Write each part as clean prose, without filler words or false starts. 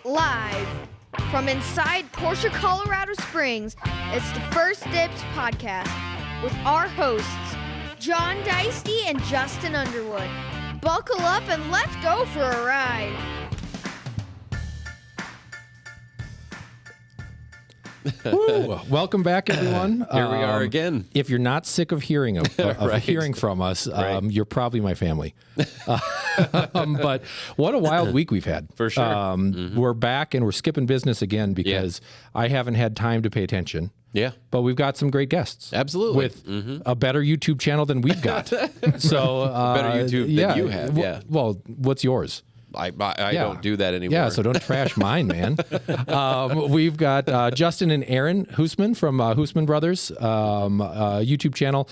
Live from inside Porsche, Colorado Springs, it's the First Dibs podcast with our hosts, John Deisty and Justin Underwood. Buckle up and let's go for a ride. Ooh, welcome back, everyone. Here we are again. If you're not sick of hearing Right. hearing from us, Right. you're probably my family. But what a wild week we've had. For sure. We're back and we're skipping business again because I haven't had time to pay attention. Yeah. But we've got some great guests. Absolutely. With a better YouTube channel than we've got. So Better YouTube than you have, yeah. Well, what's yours? I don't do that anymore. Yeah, so don't trash mine, man. We've got Justin and Aaron Husman from Husman Bros YouTube channel.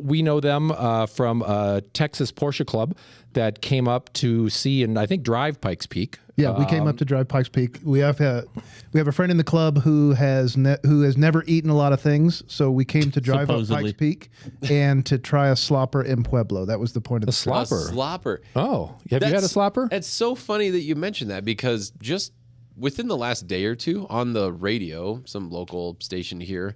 We know them from Texas Porsche Club that came up to see and I think drive Pikes Peak. Yeah, we came up to drive Pikes Peak. We have a friend in the club who has never eaten a lot of things, so we came to drive up Pikes Peak and to try a slopper in Pueblo. That was the point of the slopper. A slopper. Oh, have you had a slopper? It's so funny that you mentioned that because just within the last day or two on the radio, some local station here,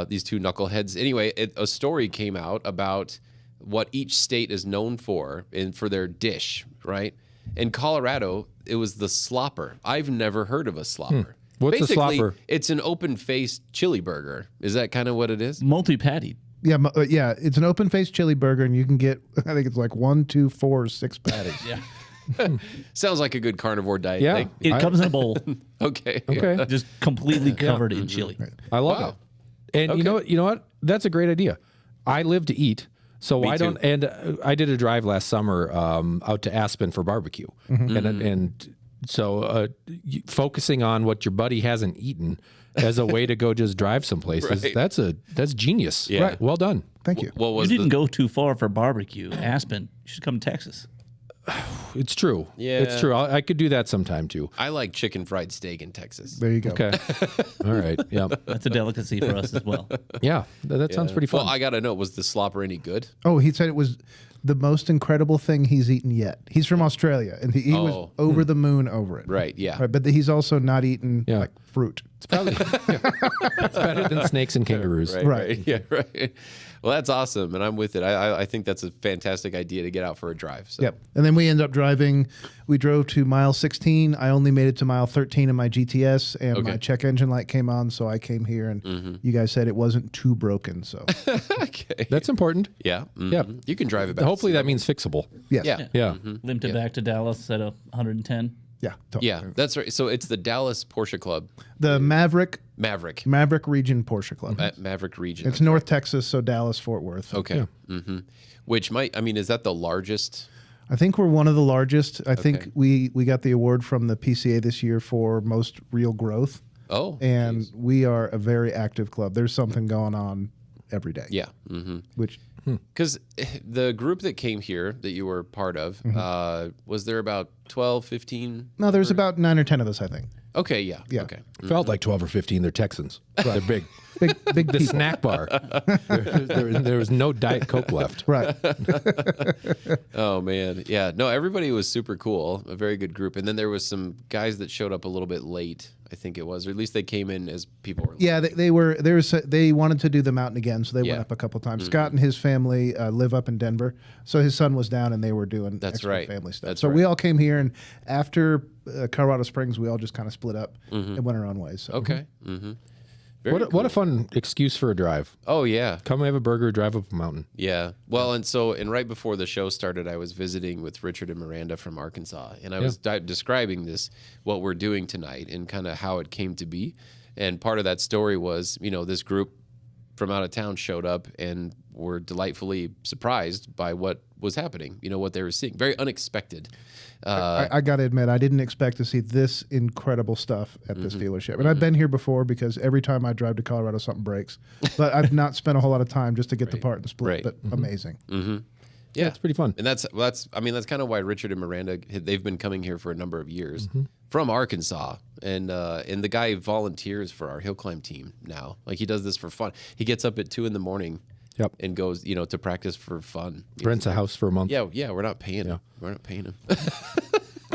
these two knuckleheads. Anyway, a story came out about what each state is known for for their dish, right? In Colorado, it was the slopper. I've never heard of a slopper. What's Basically, a slopper? It's an open-faced chili burger. Is that kind of what it is? Multi-patty. Yeah, yeah. It's an open-faced chili burger, and you can get, I think it's like 1, 2, 4, 6 patties. Yeah. Sounds like a good carnivore diet Yeah. thing. It comes in a bowl, Okay. Okay. just completely covered in chili. I love Wow. it. And you know what? That's a great idea. I live to eat. So why too. don't? And I did a drive last summer out to Aspen for barbecue, and so focusing on what your buddy hasn't eaten as a way to go just drive some places. Right. That's genius. Yeah. Right. Well done. Thank you. What You was didn't go too far for barbecue. Aspen. You should come to Texas. It's true. Yeah. It's true. I could do that sometime too. I like chicken fried steak in Texas. There you go. Okay. All right. Yeah. That's a delicacy for us as well. Yeah. That sounds pretty fun. Well, I got to know, was the slopper any good? Oh, he said it was the most incredible thing he's eaten yet. He's from Australia, and he was over the moon over it. Right, yeah. Right, but he's also not eaten like fruit. It's probably it's better than snakes and kangaroos. Right. Yeah, right. Well, that's awesome, and I'm with it. I think that's a fantastic idea to get out for a drive. So. Yep. And then we ended up driving. We drove to mile 16. I only made it to mile 13 in my GTS, and my check engine light came on, so I came here, and you guys said it wasn't too broken. So Okay. That's important. Yeah. Yeah. You can drive it back. Hopefully that means fixable. yes. Yeah. Yeah. Limped it back to Dallas at 110. Yeah. Totally. Yeah, that's right. So it's the Dallas Porsche Club, The Maverick Region Porsche Club. Maverick region. It's North Texas, so Dallas, Fort Worth. Okay. Which is that the largest? I think we're one of the largest. I think we got the award from the PCA this year for most real growth. Oh. And we are a very active club. There's something going on every day. Yeah. Which Because the group that came here that you were part of, was there about 12, 15? no, there's about 9 or 10 of us, I think. Okay, yeah. Yeah. Okay. Felt like 12 or 15. They're Texans. They're big. Big The people. snack bar. There was no Diet Coke left. Right. Oh, man. Yeah. No, everybody was super cool. A very good group. And then there was some guys that showed up a little bit late, I think it was. Or at least they came in as people were late. Yeah, they wanted to do the mountain again, so they went up a couple times. Scott and his family live up in Denver, so his son was down and they were doing extra family stuff. So we all came here, and after Colorado Springs, we all just kind of split up and went our own ways. So. Okay. What a fun excuse for a drive. Oh, yeah. Come have a burger, drive up a mountain. Yeah. Well, and right before the show started, I was visiting with Richard and Miranda from Arkansas, and I was describing what we're doing tonight and kind of how it came to be. And part of that story was, this group from out of town showed up and were delightfully surprised by what was happening, what they were seeing. Very unexpected. I got to admit, I didn't expect to see this incredible stuff at this dealership. And I've been here before because every time I drive to Colorado, something breaks. But I've not spent a whole lot of time just to get the part and split. But amazing. Yeah, it's pretty fun. And that's kind of why Richard and Miranda, they've been coming here for a number of years from Arkansas. And the guy volunteers for our hill climb team now. Like, he does this for fun. He gets up at 2 a.m. and goes, to practice for fun. Rents a house for a month. Yeah, we're not paying him. We're not paying him.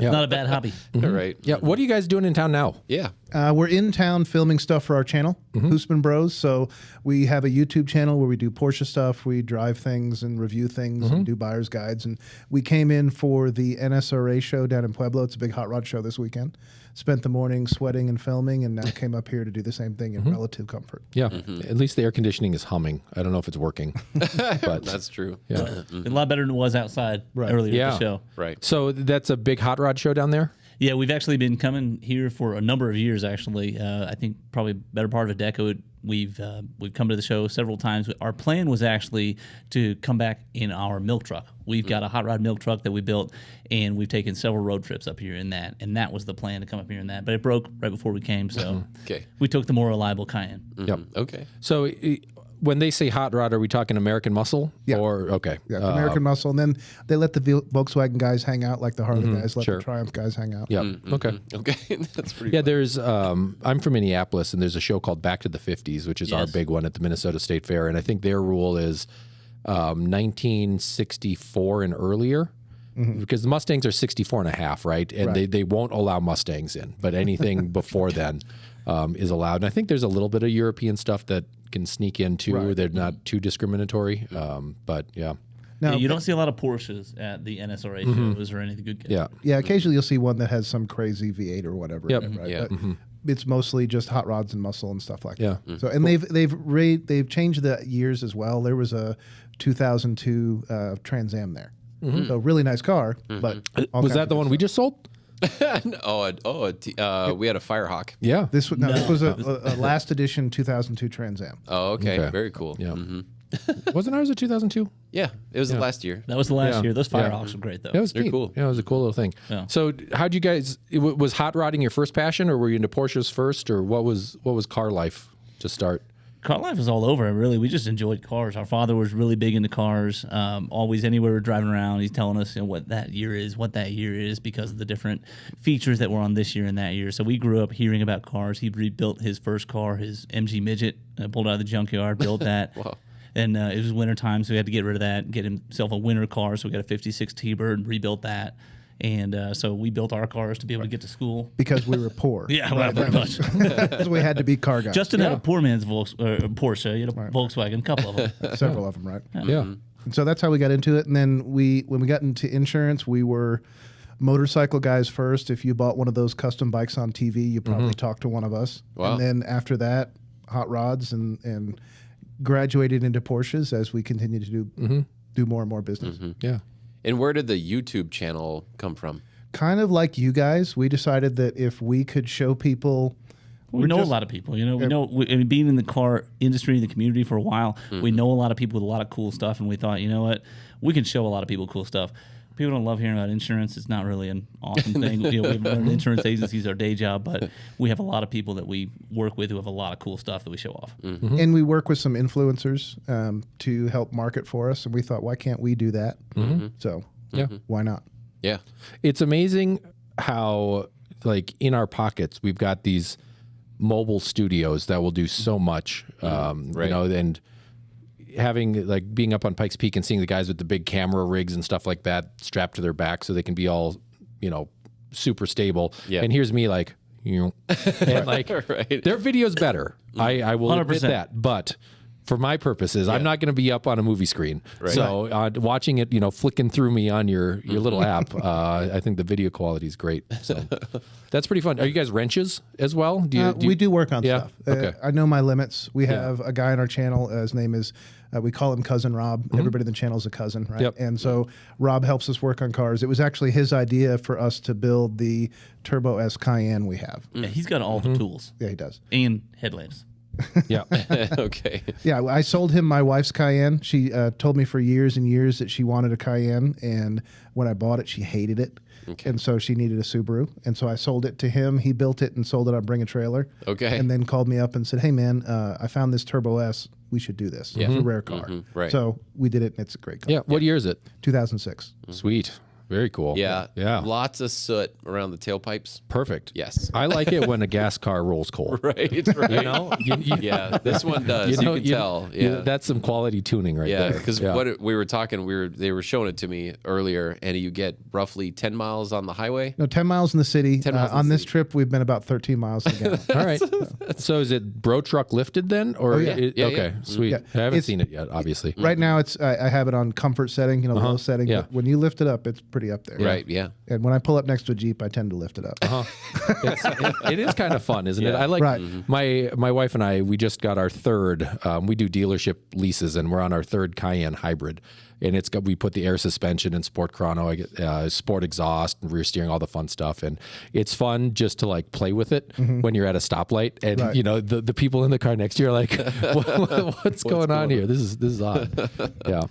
Yeah. Not a bad hobby. Right. Yeah. What are you guys doing in town now? Yeah. We're in town filming stuff for our channel, Husman Bros. So we have a YouTube channel where we do Porsche stuff. We drive things and review things and do buyer's guides. And we came in for the NSRA show down in Pueblo. It's a big hot rod show this weekend. Spent the morning sweating and filming, and now came up here to do the same thing in relative comfort. Yeah. At least the air conditioning is humming. I don't know if it's working, but That's true. yeah. A lot better than it was outside earlier at the show. Right. So that's a big hot rod show down there? Yeah, we've actually been coming here for a number of years. Actually, I think probably better part of a decade. We've come to the show several times. Our plan was actually to come back in our milk truck. We've got a hot rod milk truck that we built, and we've taken several road trips up here in that. And that was the plan, to come up here in that. But it broke right before we came, so Okay. we took the more reliable Cayenne. Yep. Okay. So when they say hot rod, are we talking American Muscle? Yeah. Or okay. Yeah, American Muscle. And then they let the Volkswagen guys hang out like the Harley guys let sure. the Triumph guys hang out. Yeah. Okay. Okay. That's pretty. Yeah, there's. I'm from Minneapolis, and there's a show called Back to the 50s, which is our Yes. big one at the Minnesota State Fair, and I think their rule is 1964 and earlier. Because the Mustangs are 64 and a half, right? And they won't allow Mustangs in, but anything before then is allowed. And I think there's a little bit of European stuff that can sneak in too. Right. They're not too discriminatory, but yeah. Now, Yeah, you don't see a lot of Porsches at the NSRA shows or anything good. Yeah. Yeah, occasionally you'll see one that has some crazy V8 or whatever. Yep. in it, right? Yeah. But it's mostly just hot rods and muscle and stuff like Yeah. that. So, and they've changed the years as well. There was a 2002 Trans Am there. So really nice car, but all Was kinds that of the one we just sold? we had a Firehawk. Yeah. This was a last edition 2002 Trans Am. Oh, okay. Okay. Very cool. Yeah. Wasn't ours a 2002? Yeah. It was the last year. That was the last Yeah. year. Those Yeah. Firehawks were great, though. That was They're neat. cool. Yeah, it was a cool little thing. Yeah. So, how'd you guys? Was hot rodding your first passion, or were you into Porsches first, or what was car life to start? Car life was all over. Really, we just enjoyed cars. Our father was really big into cars. Always, anywhere we're driving around, he's telling us what that year is, because of the different features that were on this year and that year. So we grew up hearing about cars. He rebuilt his first car, his MG Midget, pulled out of the junkyard, built that. Wow. And it was winter time, so we had to get rid of that, get himself a winter car. So we got a 56 T-Bird, rebuilt that. And so we built our cars to be able to get to school. Because we were poor. Yeah, well, pretty much. So we had to be car guys. Justin had a poor man's Porsche. He had a Volkswagen, a couple of them. Several of them, right? Yeah. And so that's how we got into it. And then when we got into insurance, we were motorcycle guys first. If you bought one of those custom bikes on TV, you probably talked to one of us. Wow. And then after that, hot rods and graduated into Porsches as we continued to do more and more business. Yeah. And where did the YouTube channel come from? Kind of like you guys, we decided that if we could show people. We know a lot of people. Being in the car industry, in the community for a while, we know a lot of people with a lot of cool stuff, and we thought, you know what, we can show a lot of people cool stuff. People don't love hearing about insurance. It's not really an awesome thing. We run insurance agencies, our day job, but we have a lot of people that we work with who have a lot of cool stuff that we show off. And we work with some influencers to help market for us, and we thought, why can't we do that? So why not? Yeah. It's amazing how, like, in our pockets, we've got these mobile studios that will do so much, Right. and having, like, being up on Pikes Peak and seeing the guys with the big camera rigs and stuff like that strapped to their back so they can be all, super stable. Yeah. And here's me like, and like, Right. their video's better. I will admit 100%. that, but for my purposes, I'm not going to be up on a movie screen. Right. So watching it, flicking through me on your little app, I think the video quality is great. So that's pretty fun. Are you guys wrenches as well? We do work on Yeah? stuff. Okay. I know my limits. We have a guy on our channel. His name is, we call him Cousin Rob. Everybody in the channel is a cousin, right? Yep. And so Rob helps us work on cars. It was actually his idea for us to build the Turbo S Cayenne we have. Yeah, he's got all the tools Yeah, he does. and headlamps. Yeah. Okay. Yeah, I sold him my wife's Cayenne. She told me for years and years that she wanted a Cayenne, and when I bought it, she hated it. Okay. And so she needed a Subaru, and so I sold it to him. He built it and sold it on Bring a Trailer. Okay. And then called me up and said, "Hey man, I found this Turbo S. We should do this. It's a rare car." Right. So we did it, and it's a great car. Yeah. What year is it? 2006. Sweet. Very cool. Yeah. Yeah. Lots of soot around the tailpipes. Perfect. Yes. I like it when a gas car rolls coal. Right. You know? Yeah. This one does. You can tell. Yeah. That's some quality tuning right there. Yeah, because what we were talking, they were showing it to me earlier, and you get roughly 10 miles on the highway. No, 10 miles in the city. 10 miles in on the this city. trip, we've been about 13 miles again. All right. So is it Bro Truck lifted then? Or yeah. Okay, sweet. Yeah. I haven't It's- seen it yet, obviously. Right now, it's I have it on comfort setting, low setting. Yeah. But when you lift it up, it's pretty up there. Right. Yeah. And when I pull up next to a Jeep, I tend to lift it up. It is kind of fun, isn't it? I like Right. my wife and I. We just got our third. We do dealership leases, and we're on our third Cayenne hybrid. And we put the air suspension and sport chrono, sport exhaust, and rear steering, all the fun stuff. And it's fun just to like play with it when you're at a stoplight, and Right. the people in the car next to you are like, what's going on here? This is odd. Yeah,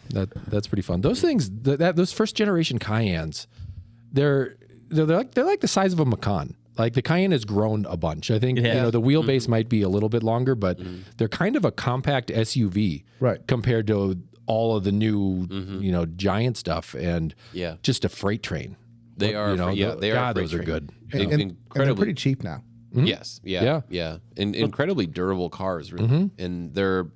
that's pretty fun. Those things, those first generation Cayennes, they're like the size of a Macan. Like the Cayenne has grown a bunch. I think the wheelbase might be a little bit longer, but they're kind of a compact SUV, Right. compared to all of the new giant stuff, and just a freight train. They are. They are. God, freight those are train. good. And they're pretty cheap now. Yes. Yeah. And incredibly durable cars, really. And they're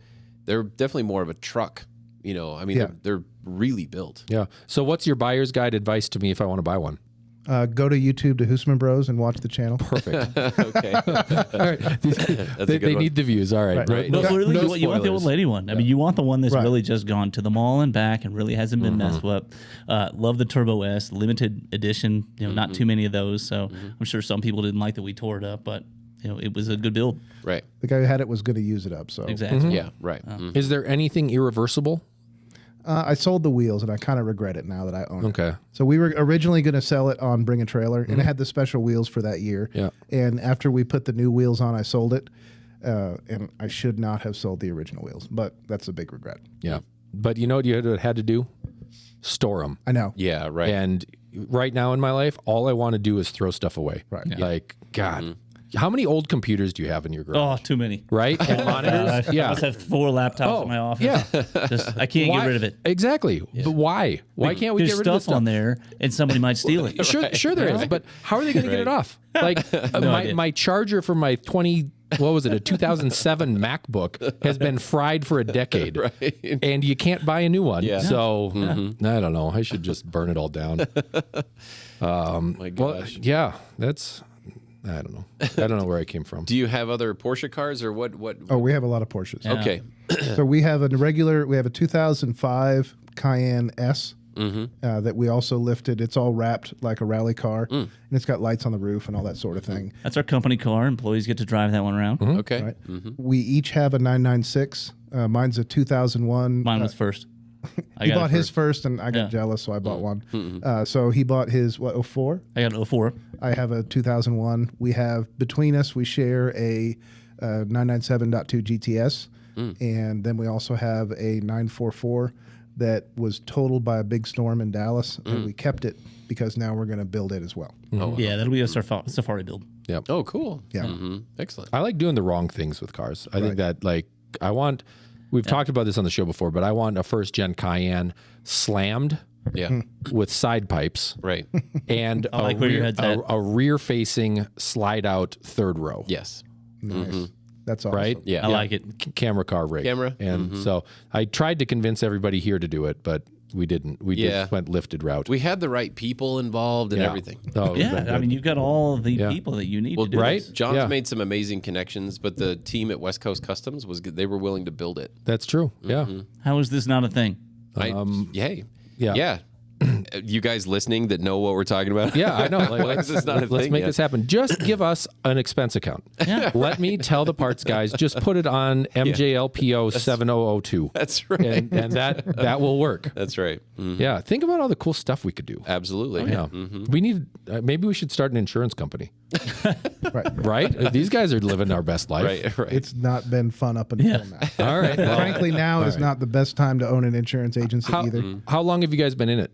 definitely more of a truck. I mean, they're really built. Yeah. So what's your buyer's guide advice to me if I want to buy one? Go to YouTube to Husman Bros and watch the channel. Perfect. Okay. All right. They one. need the views. All right. Right. No, really, no you want the old spoilers. lady one. I mean, you want the one that's Right. really just gone to the mall and back and really hasn't been messed up. Love the Turbo S, limited edition. Not too many of those. So I'm sure some people didn't like that we tore it up, but it was a good build. Right. The guy who had it was going to use it up. So Exactly. Yeah. Right. Is there anything irreversible? I sold the wheels, and I kind of regret it now that I own it. Okay. So we were originally going to sell it on Bring a Trailer, and it had the special wheels for that year. Yeah. And after we put the new wheels on, I sold it, and I should not have sold the original wheels, but that's a big regret. Yeah. But you know what you had to do? Store them. I know. Yeah. Right. And right now in my life, all I want to do is throw stuff away. Right. Yeah. Like, God, how many old computers do you have in your garage? Oh, too many. Right? And monitors? I must have 4 laptops in my office. Yeah. I can't Why- get rid of it. Exactly. But why? Why can't we There's get rid of this stuff on there, and somebody might steal it. Sure there is, but how are they going to get it off? Like idea. my charger from my 2007 MacBook has been fried for a decade, Right. and you can't buy a new one. Yeah. So I don't know. I should just burn it all down. My Well, gosh. yeah, that's. I don't know. I don't know where I came from. Do you have other Porsche cars or what? Oh, we have a lot of Porsches. Okay. So we have a 2005 Cayenne S that we also lifted. It's all wrapped like a rally car, and it's got lights on the roof and all that sort of thing. That's our company car. Employees get to drive that one around. Okay. Right? We each have a 996. Mine's a 2001. Mine was first. I He got it bought his first, and I got Yeah. jealous, so I bought one. So he bought his 04. I got an 04. I have a 2001. We have between us, we share a 997.2 GTS, and then we also have a 944 that was totaled by a big storm in Dallas, and we kept it because now we're going to build it as well. Yeah, that'll be a Safari build. Oh, cool. Yeah. Excellent. I like doing the wrong things with cars. I think that we've talked about this on the show before, but I want a first gen Cayenne slammed Yeah. with side pipes Right. and like where your head's at. a rear facing slide out third row. Yes. Nice. That's awesome. Right? Yeah. I like it. Camera car rig. Camera. And so I tried to convince everybody here to do it, but we didn't. We Yeah. just went lifted route. We had the right people involved and Yeah. everything. Oh, Yeah, I mean, you've got all the Yeah. people that you need to do right? this. John's Yeah. made some amazing connections, but the team at West Coast Customs they were willing to build it. That's true. Yeah. How is this not a thing? Hey. yeah. Yeah. You guys listening that know what we're talking about? Yeah, I know. Like, Why is this not a let's thing make yet? this happen. Just give us an expense account. Yeah. Let me tell the parts guys. Just put it on MJLPO 7002. That's right. And that will work. That's right. Mhm. Yeah. Think about all the cool stuff we could do. Absolutely. Yeah. We need. Maybe we should start an insurance company. Right. These guys are living our best life. Right. Right. It's not been fun up until now. All right. Well, Frankly, now is not the best time to own an insurance agency either. how long have you guys been in it?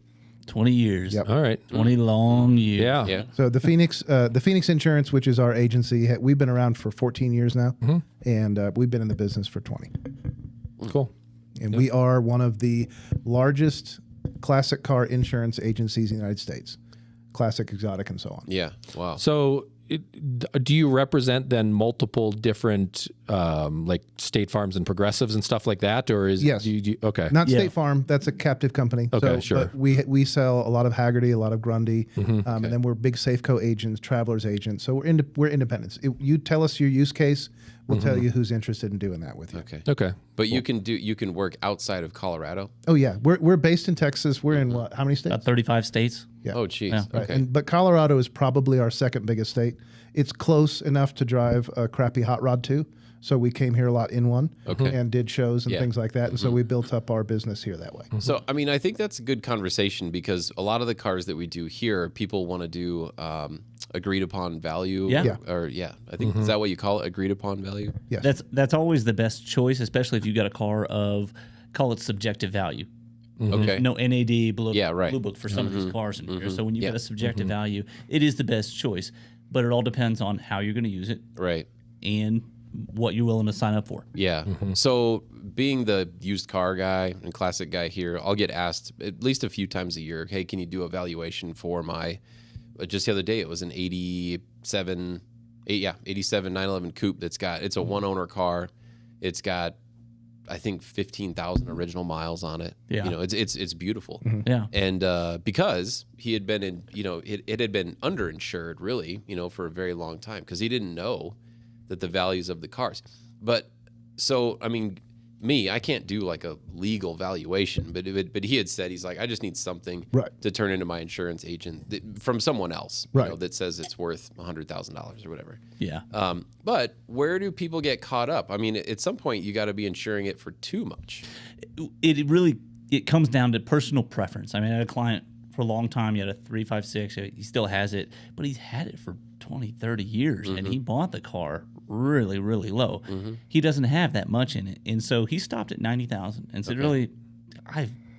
20 years. Yep. All right. 20 long years. Yeah. Yeah. So the Phoenix Insurance, which is our agency, we've been around for 14 years now, and we've been in the business for 20. Cool. And we are one of the largest classic car insurance agencies in the United States, classic, exotic, and so on. Yeah. Wow. So, do you represent then multiple different like State Farms and Progressives and stuff like that, or is yes? Okay, not State Farm. That's a captive company. Okay, so, sure. But we sell a lot of Hagerty, a lot of Grundy, and then we're big Safeco agents, Travelers agents. So we're independents. You tell us your use case, we'll tell you who's interested in doing that with you. Okay. But you can work outside of Colorado. Oh yeah, we're based in Texas. We're in what? How many states? About 35 states. Yeah. Oh, geez. Yeah. Okay. Right. But Colorado is probably our second biggest state. It's close enough to drive a crappy hot rod to. So we came here a lot in one and did shows and things like that. And so we built up our business here that way. So, I mean, I think that's a good conversation because a lot of the cars that we do here, people want to do agreed upon value. Yeah. I think, is that what you call it? Agreed upon value? Yes. That's always the best choice, especially if you've got a car of, call it subjective value. Okay. No NAD, Blue right. Book for some of these cars in here. So when you've got a subjective value, it is the best choice. But it all depends on how you're going to use it. Right. And what you're willing to sign up for. Yeah. So being the used car guy and classic guy here, I'll get asked at least a few times a year, hey, can you do a valuation for my, just the other day, it was an 87 911 coupe it's a one-owner car. It's got, I think, 15,000 original miles on it. Yeah. You know, it's beautiful. Yeah. And because he had been in, you know, it had been underinsured really, you know, for a very long time because he didn't know that the values of the cars. But so, I mean, I can't do like a legal valuation, but he had said, he's like, I just need something to turn into my insurance agent from someone else, you know, that says it's worth $100,000 or whatever. Yeah. But where do people get caught up? I mean, at some point you got to be insuring it for too much. It comes down to personal preference. I mean, I had a client for a long time. He had a 356. He still has it, but he's had it for 20, 30 years, and he bought the car really, really low. He doesn't have that much in it, and so he stopped at 90,000 and said, "Really,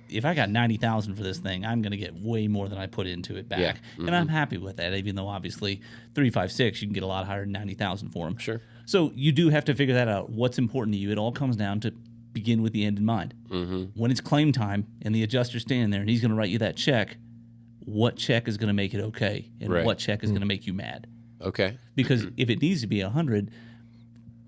if I got 90,000 for this thing, I'm going to get way more than I put into it back, and I'm happy with that. Even though obviously 356, you can get a lot higher than 90,000 for them. Sure. So you do have to figure that out. What's important to you? It all comes down to begin with the end in mind. When it's claim time and the adjuster's standing there and he's going to write you that check, what check is going to make it okay, and what check is going to make you mad? Okay. Because if it needs to be 100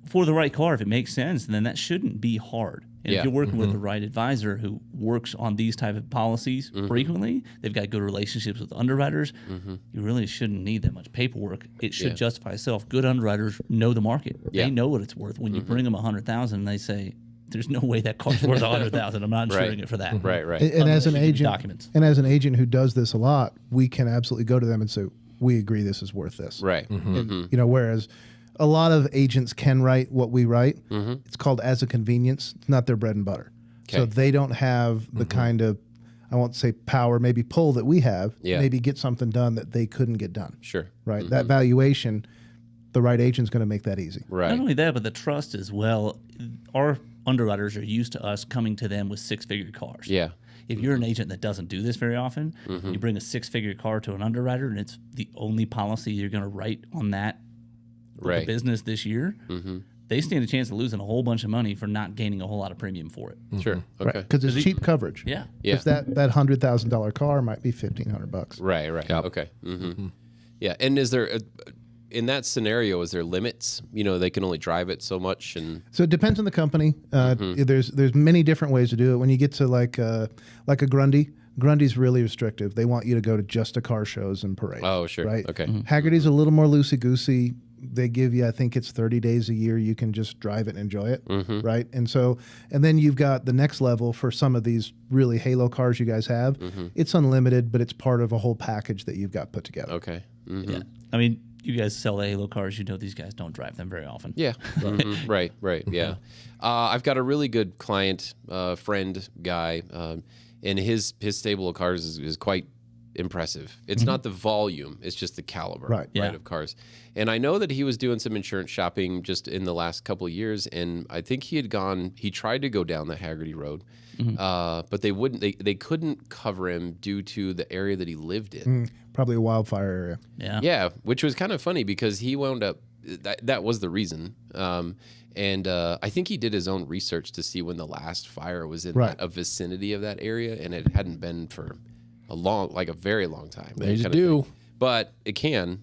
for the right car, if it makes sense, then that shouldn't be hard. And if you're working with the right advisor who works on these type of policies frequently, they've got good relationships with underwriters, you really shouldn't need that much paperwork. It should justify itself. Good underwriters know the market. They know what it's worth. When you bring them 100,000, they say, there's no way that car's worth 100,000. I'm not insuring it for that. Right. And as an agent, documents. And as an agent who does this a lot, we can absolutely go to them and say, we agree this is worth this. Right. And, you know, whereas a lot of agents can write what we write. It's called as a convenience. It's not their bread and butter. So they don't have the kind of, I won't say power, maybe pull that we have. Maybe get something done that they couldn't get done. Sure. Right. That valuation, the right agent's going to make that easy. Right. Not only that, but the trust as well. Our underwriters are used to us coming to them with six-figure cars. Yeah. If you're an agent that doesn't do this very often, you bring a six-figure car to an underwriter, and it's the only policy you're going to write on that book of business this year, they stand a chance of losing a whole bunch of money for not gaining a whole lot of premium for it. Sure. Okay. Because it's cheap coverage. Yeah. Because that $100,000 car might be $1,500. Right. Yep. Okay. Yeah. And is there in that scenario, is there limits? You know, they can only drive it so much, and so it depends on the company. There's many different ways to do it. When you get to like a Grundy's really restrictive. They want you to go to just to car shows and parades. Oh, sure. Right. Okay. Hagerty's a little more loosey goosey. They give you, I think it's 30 days a year. You can just drive it and enjoy it. Right. And then you've got the next level for some of these really halo cars you guys have. It's unlimited, but it's part of a whole package that you've got put together. Okay. Yeah. I mean, you guys sell the halo cars. You know these guys don't drive them very often. Yeah. Right. Yeah. I've got a really good client, friend guy, and his stable of cars is quite impressive. It's not the volume, it's just the caliber of cars. And I know that he was doing some insurance shopping just in the last couple of years, and I think he tried to go down the Hagerty road, but they couldn't cover him due to the area that he lived in. Probably a wildfire area. Yeah. Yeah, which was kind of funny because he wound up that was the reason. And I think he did his own research to see when the last fire was in a vicinity of that area, and it hadn't been for a very long time. They do. But it can,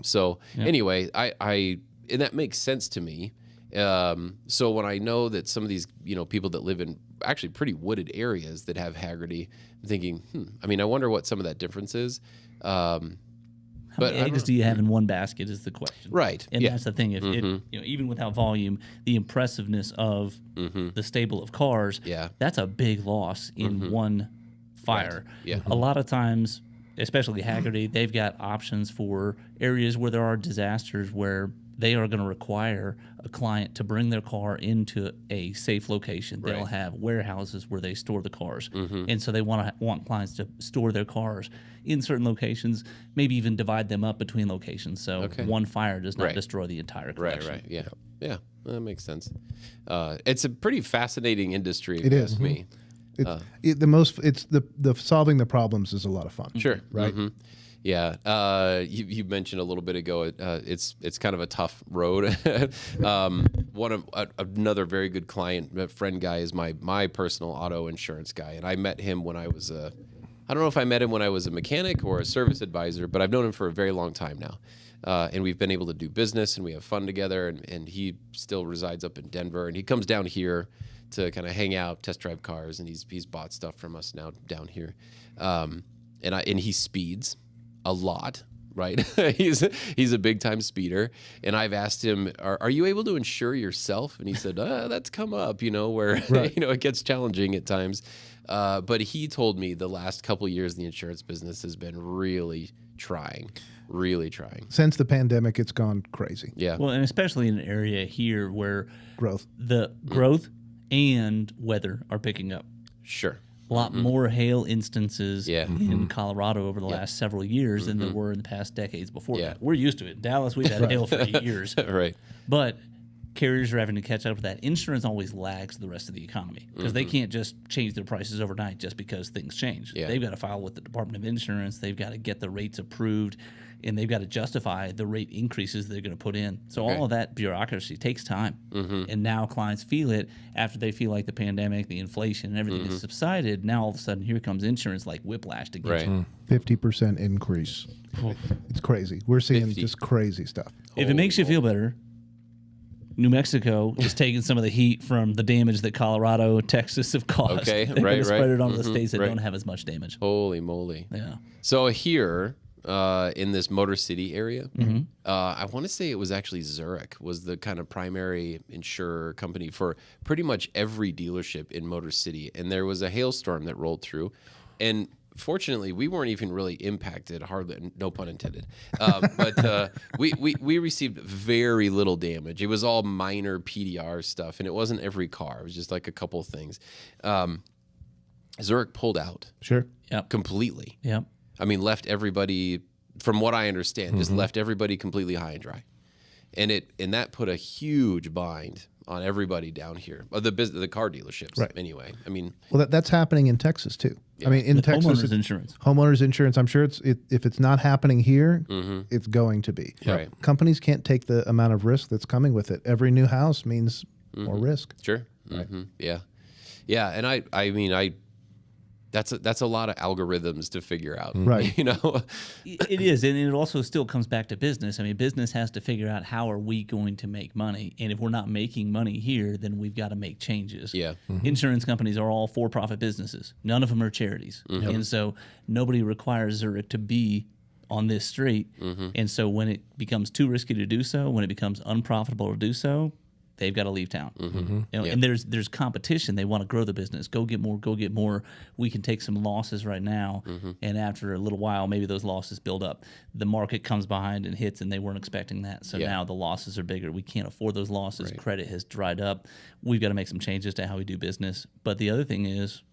So anyway, I and that makes sense to me. So when I know that some of these, people that live in actually pretty wooded areas that have Haggerty, I'm thinking, I wonder what some of that difference is. How many eggs do you have in one basket is the question. Right. And that's the thing. If it, even without volume, the impressiveness of the stable of cars, that's a big loss in one fire. Right. Yeah. A lot of times, especially Haggerty, they've got options for areas where there are disasters where they are going to require a client to bring their car into a safe location. They'll have warehouses where they store the cars. And so they want clients to store their cars in certain locations, maybe even divide them up between locations. So one fire does not destroy the entire collection. Right. Yeah. Yeah. That makes sense. It's a pretty fascinating industry. It is. Me. The solving the problems is a lot of fun. Sure. Right. Yeah. You mentioned a little bit ago. It's kind of a tough road. Another very good client, friend guy is my personal auto insurance guy, and I met him when I was I don't know if I met him when I was a mechanic or a service advisor, but I've known him for a very long time now. And we've been able to do business and we have fun together. And he still resides up in Denver, and he comes down here to kind of hang out, test drive cars, and he's bought stuff from us now down here. And he speeds a lot, right? he's a big time speeder, and I've asked him, "Are you able to insure yourself?" And he said, "That's come up, where it gets challenging at times." But he told me the last couple of years the insurance business has been really trying. Since the pandemic, it's gone crazy. Yeah. Well, and especially in an area here where growth and weather are picking up. Sure. A lot more hail instances in Colorado over the last several years than there were in the past decades before that. We're used to it. In Dallas, we've had hail for years. Right. But carriers are having to catch up with that. Insurance always lags the rest of the economy because they can't just change their prices overnight just because things change. Yeah. They've got to file with the Department of Insurance. They've got to get the rates approved, and they've got to justify the rate increases they're going to put in. So all of that bureaucracy takes time. And now clients feel it after they feel like the pandemic, the inflation, and everything has subsided. Now all of a sudden here comes insurance like whiplash to get you. 50% increase. It's crazy. We're seeing just crazy stuff. If it makes you feel better, New Mexico is taking some of the heat from the damage that Colorado, Texas have caused. Okay, They're going to spread it onto the states that right. don't have as much damage. Holy moly. Yeah. So here in this Motor City area, I want to say it was actually Zurich was the kind of primary insurer company for pretty much every dealership in Motor City. And there was a hailstorm that rolled through. And fortunately, we weren't even really impacted, hardly, no pun intended. But we received very little damage. It was all minor PDR stuff, and it wasn't every car. It was just like a couple of things. Zurich pulled out. Sure. Yep. Completely. Yep. I mean, left everybody, from what I understand, just left everybody completely high and dry. And that put a huge bind on everybody down here, the car dealerships. Right. Anyway, I mean, well, that's happening in Texas too. Yeah. I mean, in With Texas, homeowners insurance. I'm sure if it's not happening here, it's going to be. Right. Companies can't take the amount of risk that's coming with it. Every new house means more risk. Sure. Right. Yeah. Yeah. And I mean, that's a lot of algorithms to figure out. Right. It is, and it also still comes back to business. I mean, business has to figure out how are we going to make money, and if we're not making money here, then we've got to make changes. Yeah. Insurance companies are all for-profit businesses. None of them are charities, and so nobody requires Zurich to be on this street. And so when it becomes too risky to do so, when it becomes unprofitable to do so, they've got to leave town. And there's competition. They want to grow the business. Go get more. We can take some losses right now, and after a little while, maybe those losses build up. The market comes behind and hits, and they weren't expecting that. So now the losses are bigger. We can't afford those losses. Right. Credit has dried up. We've got to make some changes to how we do business. But the other thing is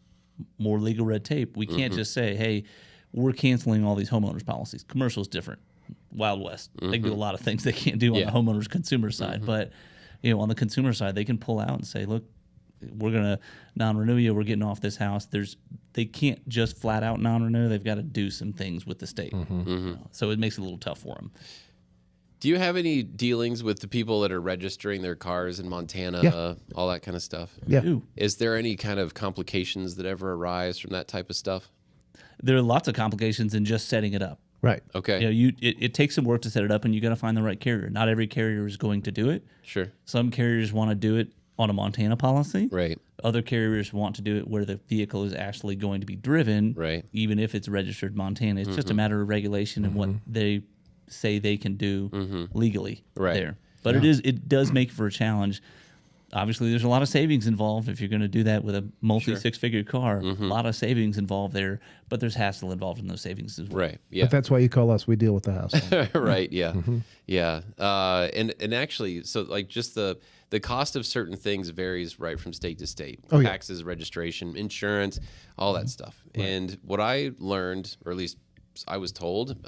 more legal red tape. We can't just say, hey, we're canceling all these homeowners policies. Commercial is different. Wild West. They can do a lot of things they can't do on the homeowners consumer side. But on the consumer side, they can pull out and say, look, we're going to non-renew you. We're getting off this house. They can't just flat out non-renew. They've got to do some things with the state. So it makes it a little tough for them. Do you have any dealings with the people that are registering their cars in Montana, all that kind of stuff? Yeah. Is there any kind of complications that ever arise from that type of stuff? There are lots of complications in just setting it up. Right. Okay. It takes some work to set it up, and you got to find the right carrier. Not every carrier is going to do it. Sure. Some carriers want to do it on a Montana policy. Right. Other carriers want to do it where the vehicle is actually going to be driven, right, even if it's registered Montana. It's just a matter of regulation and what they say they can do legally there. But it does make for a challenge. Obviously, there's a lot of savings involved if you're going to do that with a multi-six-figure car. A lot of savings involved there, but there's hassle involved in those savings as well. Right. Yeah. But that's why you call us. We deal with the hassle. Right. Yeah. Yeah. And actually, so like just the cost of certain things varies right from state to state. Taxes, registration, insurance, all that stuff. Right. And what I learned, or at least I was told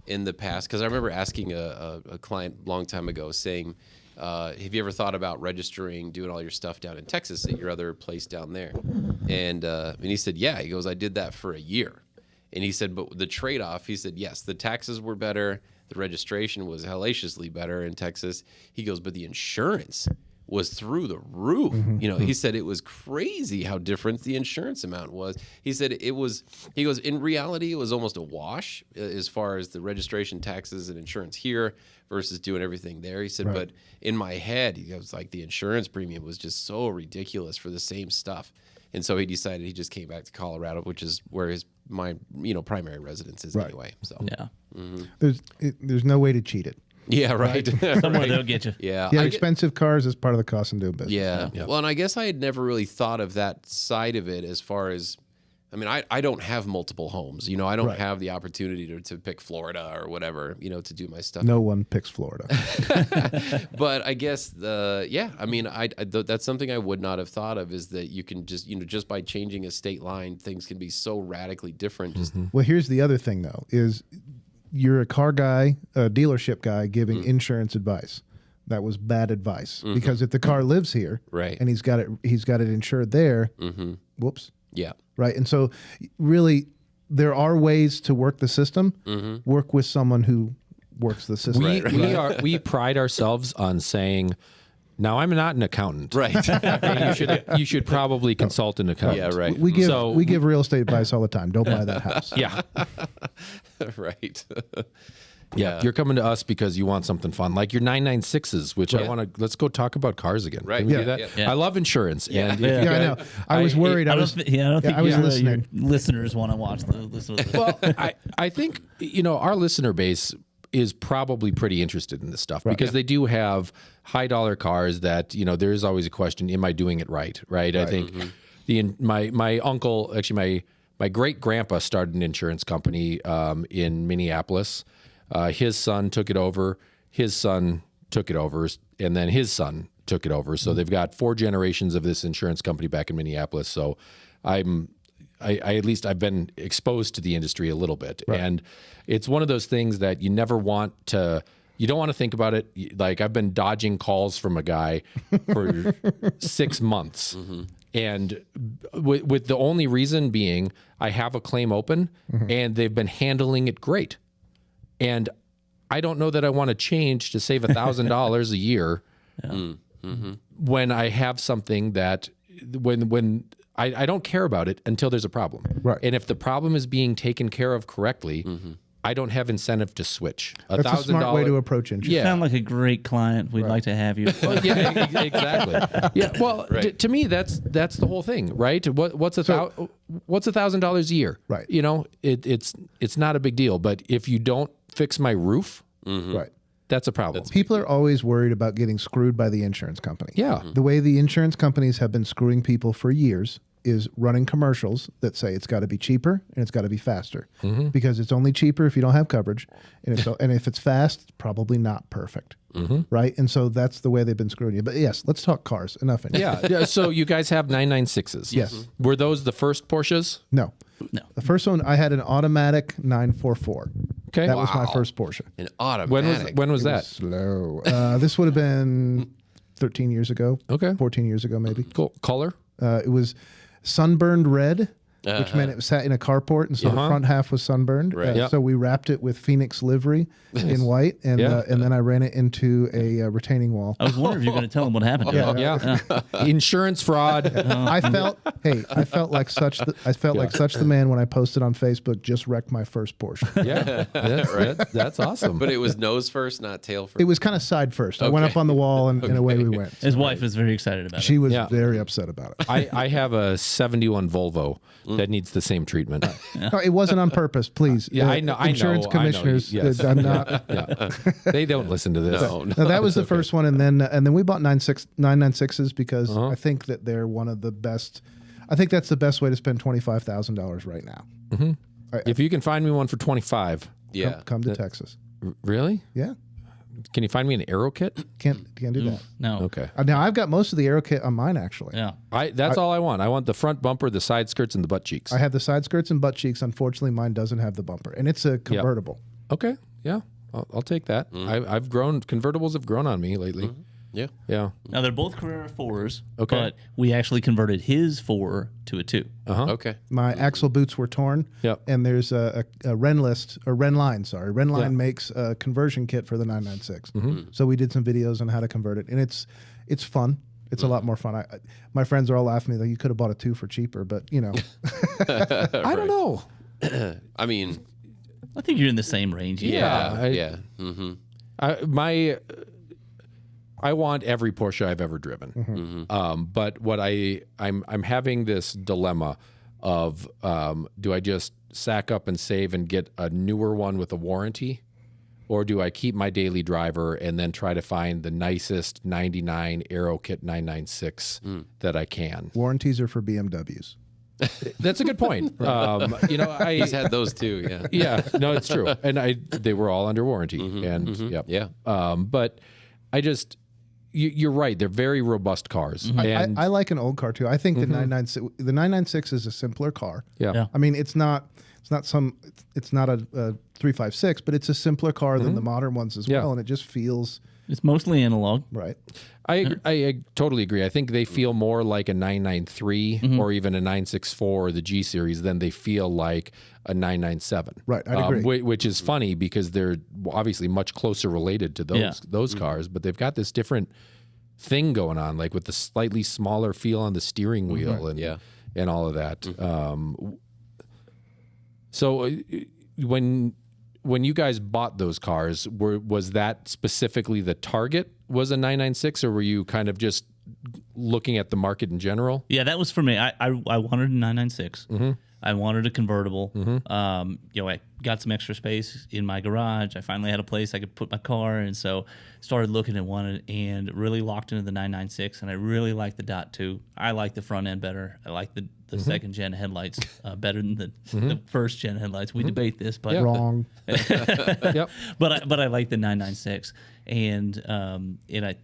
in the past, because I remember asking a client a long time ago saying, have you ever thought about registering, doing all your stuff down in Texas at your other place down there? And he said, yeah. He goes, I did that for a year. And he said, but the trade-off, he said, yes, the taxes were better. The registration was hellaciously better in Texas. He goes, but the insurance was through the roof. He said it was crazy how different the insurance amount was. He said he goes, in reality, it was almost a wash as far as the registration, taxes, and insurance here versus doing everything there. He said, but in my head, he goes, like, the insurance premium was just so ridiculous for the same stuff. And so he decided he just came back to Colorado, which is where my primary residence is anyway. So there's no way to cheat it. Yeah, right. Somewhere they'll get you. Yeah. Expensive cars is part of the cost of doing business. Yeah. Well, and I guess I had never really thought of that side of it as far as, I mean, I don't have multiple homes. I don't have the opportunity to pick Florida or whatever, to do my stuff. No one picks Florida. But I guess that's something I would not have thought of, is that you can just by changing a state line, things can be so radically different. Well, here's the other thing though, is you're a car guy, a dealership guy giving insurance advice. That was bad advice, because if the car lives here, and he's got it insured there, whoops. Yeah. Right. And so really there are ways to work the system. Work with someone who works the system. We pride ourselves on saying, now I'm not an accountant. Right. You should probably consult an accountant. Yeah, right. We give real estate advice all the time. Don't buy that house. Yeah. Right. Yeah, you're coming to us because you want something fun, like your 996s, which I want to. Let's go talk about cars again. Right? Can we do that? Yeah. I love insurance. Yeah. And I know. I was worried. I don't think your listeners want to watch the. Well, I think our listener base is probably pretty interested in this stuff because they do have high dollar cars that there is always a question: am I doing it right? Right. I think my uncle, actually my great grandpa, started an insurance company in Minneapolis. His son took it over, his son took it over, and then his son took it over. So they've got 4 generations of this insurance company back in Minneapolis. So I at least I've been exposed to the industry a little bit. And it's one of those things that you never want to, you don't want to think about it. Like, I've been dodging calls from a guy for 6 months. And with the only reason being I have a claim open and they've been handling it great. And I don't know that I want to change to save $1,000 a year when I have something that when I don't care about it until there's a problem. Right. And if the problem is being taken care of correctly, I don't have incentive to switch. That's a smart way to approach insurance. You sound like a great client. We'd like to have you. Well, yeah, exactly. Yeah. Well, to me, that's the whole thing, right? What's $1,000 a year? Right. It's not a big deal. But if you don't fix my roof, right, that's a problem. People are always worried about getting screwed by the insurance company. Yeah. The way the insurance companies have been screwing people for years is running commercials that say it's got to be cheaper and it's got to be faster, because it's only cheaper if you don't have coverage, and if it's fast, it's probably not perfect, right? And so that's the way they've been screwing you. But yes, let's talk cars. Enough. Yeah. So you guys have 996s. Yes. Were those the first Porsches? No. The first one, I had an automatic 944. Okay. That was my first Porsche. An automatic. When was that? Slow. This would have been 13 years ago. Okay. 14 years ago, maybe. Cool. Color? It was sunburned red. which meant it was sat in a carport, and so the front half was sunburned. Right. So we wrapped it with Phoenix livery in white, and then I ran it into a retaining wall. I was wondering if you were going to tell them what happened. Insurance fraud. I felt like such the man when I posted on Facebook, just wrecked my first Porsche. That's awesome. But it was nose first, not tail first. It was kind of side first. I went up on the wall, and away we went. His wife was very excited about it. She was very upset about it. I have a 71 Volvo that needs the same treatment. No, it wasn't on purpose, please. Yeah, I know. Insurance commissioners. Yes. I'm not. They don't listen to this. No. No, that was the first one, and then we bought 996s because I think that they're one of the best. I think that's the best way to spend $25,000 right now. If you can find me one for 25, come to Texas. really? Yeah, Can you find me an aero kit? can't do that. No. Okay. Now I've got most of the aero kit on mine actually. Yeah. That's all I want. I want the front bumper, the side skirts, and the butt cheeks. I have the side skirts and butt cheeks. Unfortunately, mine doesn't have the bumper, and it's a convertible. Okay. Yeah. I'll take that. I've grown. Convertibles have grown on me lately. Yeah. Yeah. Now they're both Carrera 4s, Okay. but we actually converted his 4 to a 2. Okay. My axle boots were torn. Yep. And there's a Renline. Sorry, Renline makes a conversion kit for the 996. So we did some videos on how to convert it, and it's fun. It's a lot more fun. My friends are all laughing at me like, you could have bought a 2 for cheaper, but you know. I don't know. I mean, I think you're in the same range. yeah. I want every Porsche I've ever driven. But what I'm having this dilemma of do I just sack up and save and get a newer one with a warranty, or do I keep my daily driver and then try to find the nicest 99 Aero Kit 996 that I can? Warranties are for BMWs. That's a good point. He's had those too. Yeah. Yeah, no, it's true, and they were all under warranty, and but I just. You're right. They're very robust cars. And I like an old car too. I think the 996 is a simpler car. Yeah. I mean, it's not a 356, but it's a simpler car than the modern ones as well, and it just feels It's mostly analog. right. I totally agree. I think they feel more like a 993 or even a 964 or the G series than they feel like a 997. Right, I'd agree. Which is funny because they're obviously much closer related to those cars, but they've got this different thing going on, like with the slightly smaller feel on the steering wheel and all of that. So when you guys bought those cars, was that specifically the target was a 996, or were you kind of just looking at the market in general? Yeah, that was for me. I wanted a 996. I wanted a convertible. I got some extra space in my garage. I finally had a place I could put my car, and so started looking at one and really locked into the 996. And I really like the Dot 2. I like the front end better. I like the second gen headlights better than the first gen headlights. We debate this, but Wrong. Yep. but I like the 996, and I.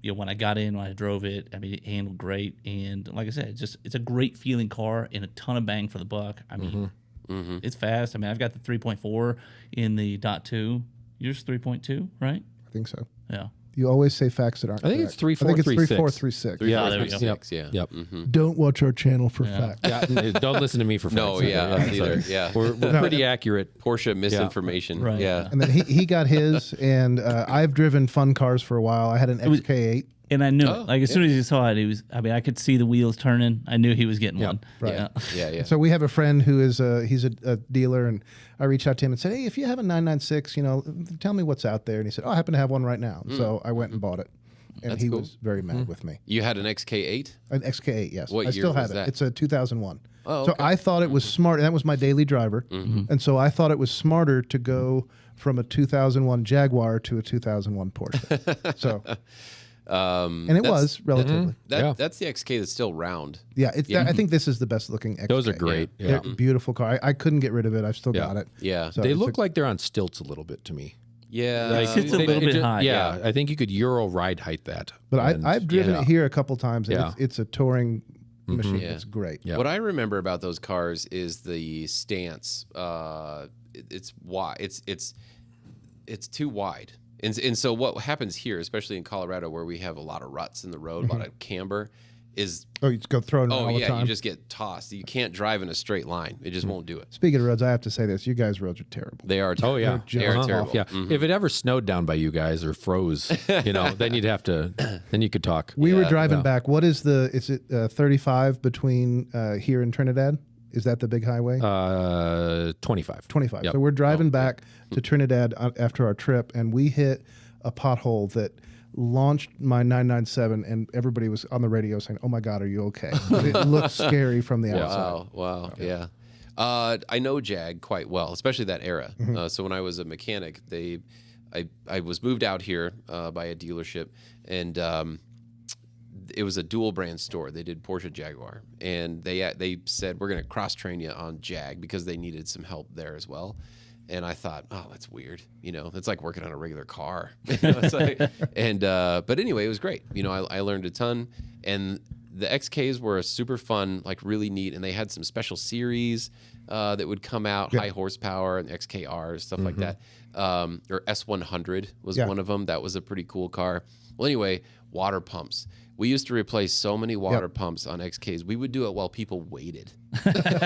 When I got in, when I drove it, I mean, it handled great. And like I said, it's a great feeling car and a ton of bang for the buck. I mean, it's fast. I mean, I've got the 3.4 in the Dot 2. Yours 3.2, right? I think so. Yeah. You always say facts that aren't. I think it's correct. 3436. Yeah, there we go. Yep. Yeah. Don't watch our channel for facts. Yeah, don't listen to me for facts. No, either. Yeah. We're pretty accurate. Porsche misinformation. Right. Yeah. And then he got his, and I've driven fun cars for a while. I had an XK8. And I knew it. Like, as soon as he saw it, I could see the wheels turning. I knew he was getting one. Right. Yeah. So we have a friend who is he's a dealer, and I reached out to him and said, hey, if you have a 996, tell me what's out there. And he said, I happen to have one right now. So I went and bought it. And That's he cool. was very mad with me. You had an XK8? An XK8, yes. What I year still have was it. that? It's a 2001. Oh, So okay. I thought it was smart. That was my daily driver. And so I thought it was smarter to go from a 2001 Jaguar to a 2001 Porsche. So, and it was relatively. That's the XK that's still round. Yeah, I think this is the best looking XK. Those are great. Yeah. They're beautiful car. I couldn't get rid of it. I've still got it. Yeah. So They it's look like they're on stilts a little bit to me. Yeah. It sits a little bit high. Yeah, I think you could Euro ride height that. But And, I've driven it here a couple times, and Yeah. it's a touring machine. Yeah. It's great. Yeah. What I remember about those cars is the stance. It's wide. It's too wide. And so what happens here, especially in Colorado, where we have a lot of ruts in the road, a lot of camber, is you just go throwing it all the time. You just get tossed. You can't drive in a straight line. It just won't do it. Speaking of roads, I have to say this: you guys' roads are terrible. They are. Terrible. Oh yeah, they are terrible. Yeah, if it ever snowed down by you guys or froze, then you'd have to. Then you could talk. We were driving back. What is is it 35 between here and Trinidad? Is that the big highway? 25. 25. Yep. So we're driving back to Trinidad after our trip, and we hit a pothole that launched my 997, and everybody was on the radio saying, "Oh my God, are you okay?" It looked scary from the outside. Wow. Yeah. I know Jag quite well, especially that era. So when I was a mechanic, I was moved out here by a dealership, and it was a dual brand store. They did Porsche Jaguar, and they said, we're going to cross train you on Jag because they needed some help there as well. And I thought, oh, that's weird. It's like working on a regular car. It's like, but anyway, it was great. I learned a ton, and the XKs were super fun, like really neat. And they had some special series that would come out, high horsepower and XKR, stuff like that. Or S100 was one of them. That was a pretty cool car. Well, anyway, water pumps. We used to replace so many water pumps on XKs. We would do it while people waited.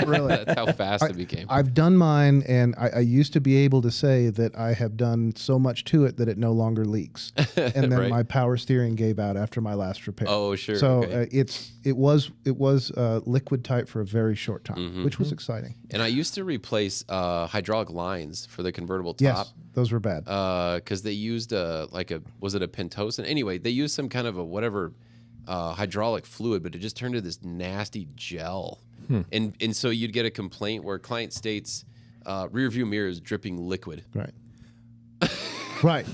Really? That's how fast it became. I've done mine, and I used to be able to say that I have done so much to it that it no longer leaks. And then my power steering gave out after my last repair. Oh, sure. So it was liquid type for a very short time, which was exciting. And I used to replace hydraulic lines for the convertible top. Yes, those were bad. Because they used was it a Pentosan? Anyway, they used some kind of a whatever hydraulic fluid, but it just turned to this nasty gel. And so you'd get a complaint where client states rear view mirror is dripping liquid. Right. Right.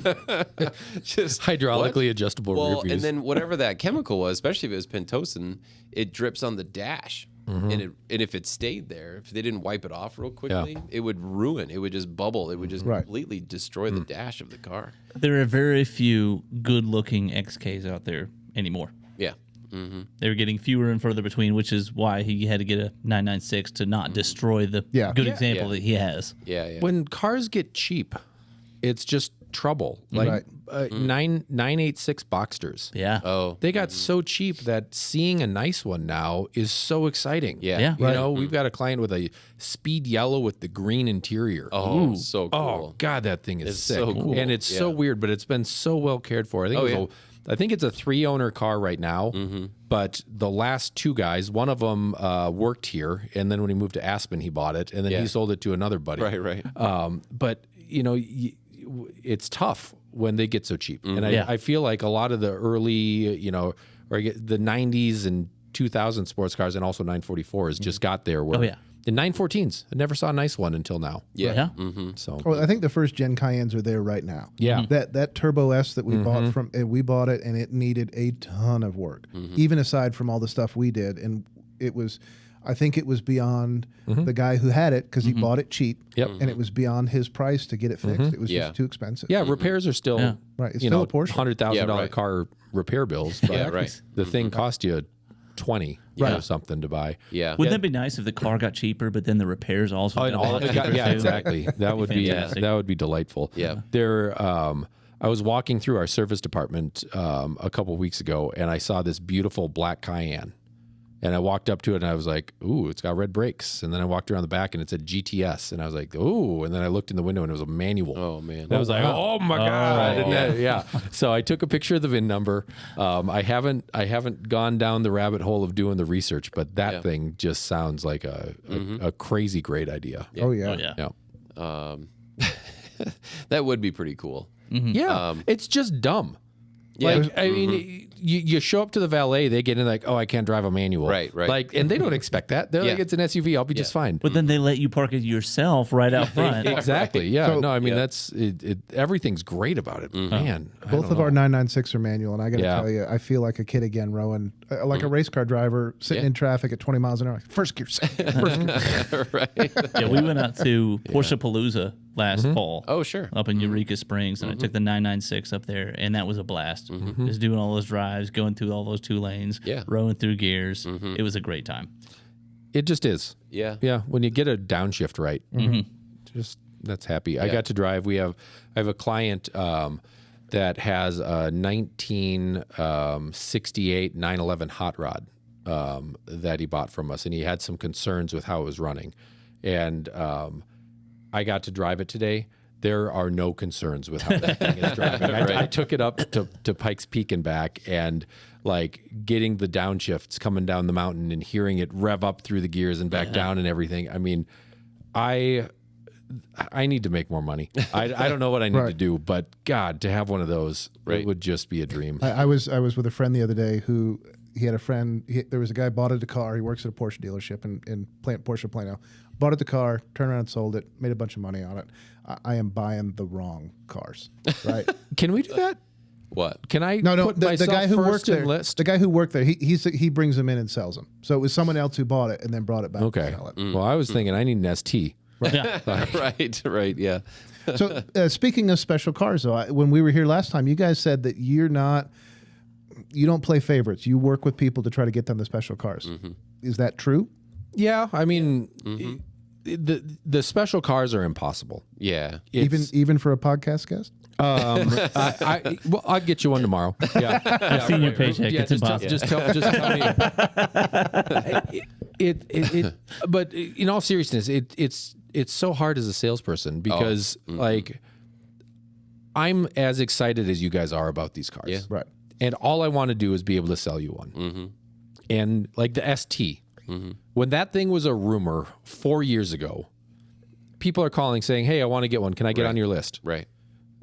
Just hydraulically adjustable rear views. And then whatever that chemical was, especially if it was Pentosan, it drips on the dash. And if it stayed there, if they didn't wipe it off real quickly, it would ruin. It would just bubble. It would just completely destroy the dash of the car. There are very few good-looking XKs out there anymore. Yeah. They were getting fewer and further between, which is why he had to get a 996 to not destroy the good example that he has. Yeah. When cars get cheap, it's just trouble. Like 986 Boxsters. Yeah. Oh. They got so cheap that seeing a nice one now is so exciting. Yeah. We've got a client with a speed yellow with the green interior. Oh, so cool. Oh, God, that thing is sick. so cool. And it's so weird, but it's been so well cared for. I think it's a 3-owner car right now, but the last 2 guys, one of them worked here, and then when he moved to Aspen, he bought it, and then he sold it to another buddy. Right. But, it's tough when they get so cheap. And I feel like a lot of the early, the 90s and 2000 sports cars and also 944s just got there where the 914s, I never saw a nice one until now. Yeah. So I think the first gen Cayennes are there right now. Yeah. That Turbo S that we bought we bought it, and it needed a ton of work, even aside from all the stuff we did. And I think it was beyond the guy who had it because he bought it cheap. And it was beyond his price to get it fixed. It was just too expensive. yeah, repairs are still Right. It's still a Porsche. $100,000 car repair bills. But the thing cost you 20 or something to buy. Yeah. Wouldn't that be nice if the car got cheaper, but then the repairs also Exactly. That would be delightful. Yeah. I was walking through our service department a couple weeks ago, and I saw this beautiful black Cayenne. And I walked up to it, and I was like, ooh, it's got red brakes. And then I walked around the back, and it said GTS. And I was like, ooh. And then I looked in the window, and it was a manual. Oh, man. And I was like, oh, my God. So I took a picture of the VIN number. I haven't gone down the rabbit hole of doing the research, but that thing just sounds like a crazy great idea. Yeah. Oh, yeah. That would be pretty cool. Yeah. It's just dumb. Like, I mean, you show up to the valet, they get in like, oh, I can't drive a manual. Right. Like, and they don't expect that. They're like, it's an SUV. I'll be just fine. But then they let you park it yourself right out front. Exactly. Yeah. So, no, I mean, that's everything's great about it. Man. Both of our 996 are manual, and I got to tell you, I feel like a kid again, rowing like a race car driver sitting in traffic at 20 miles an hour. First gear, Right. Yeah, we went out to Porsche Palooza last fall. Oh, sure. Up in Eureka Springs, and I took the 996 up there, and that was a blast. Just doing all those drives, going through all those 2 lanes, rowing through gears. It was a great time. It just is. Yeah. Yeah. When you get a downshift right, just that's happy. I got to drive. I have a client that has a 1968 911 hot rod. that he bought from us, and he had some concerns with how it was running. And I got to drive it today. There are no concerns with how that thing is driving. I took it up to Pikes Peak and back, and like getting the downshifts coming down the mountain and hearing it rev up through the gears and back down and everything. I mean, I need to make more money. I don't know what I need to do, but God, to have one of those, it would just be a dream. I was with a friend the other day who he had a friend. There was a guy bought a car. He works at a Porsche dealership in Porsche Plano. Bought the car, turned around and sold it, made a bunch of money on it. I am buying the wrong cars, right? Can we do that? What? Can I? No. Put The guy who worked there, list? the guy who worked there, he brings them in and sells them. So it was someone else who bought it and then brought it back. Okay. To sell it. Well, I was thinking I need an ST. right. Yeah. So speaking of special cars, though, when we were here last time, you guys said that you don't play favorites. You work with people to try to get them the special cars. Is that true? Yeah, I mean, the special cars are impossible. Yeah. Even for a podcast guest? Well, I'll get you one tomorrow. Yeah, I've seen your paycheck. Yeah, It's impossible. just tell me. But in all seriousness, it's so hard as a salesperson because like I'm as excited as you guys are about these cars. Yeah. Right. And all I want to do is be able to sell you one. And like the ST, when that thing was a rumor 4 years ago, people are calling saying, "Hey, I want to get one. Can I get on your list?" Right.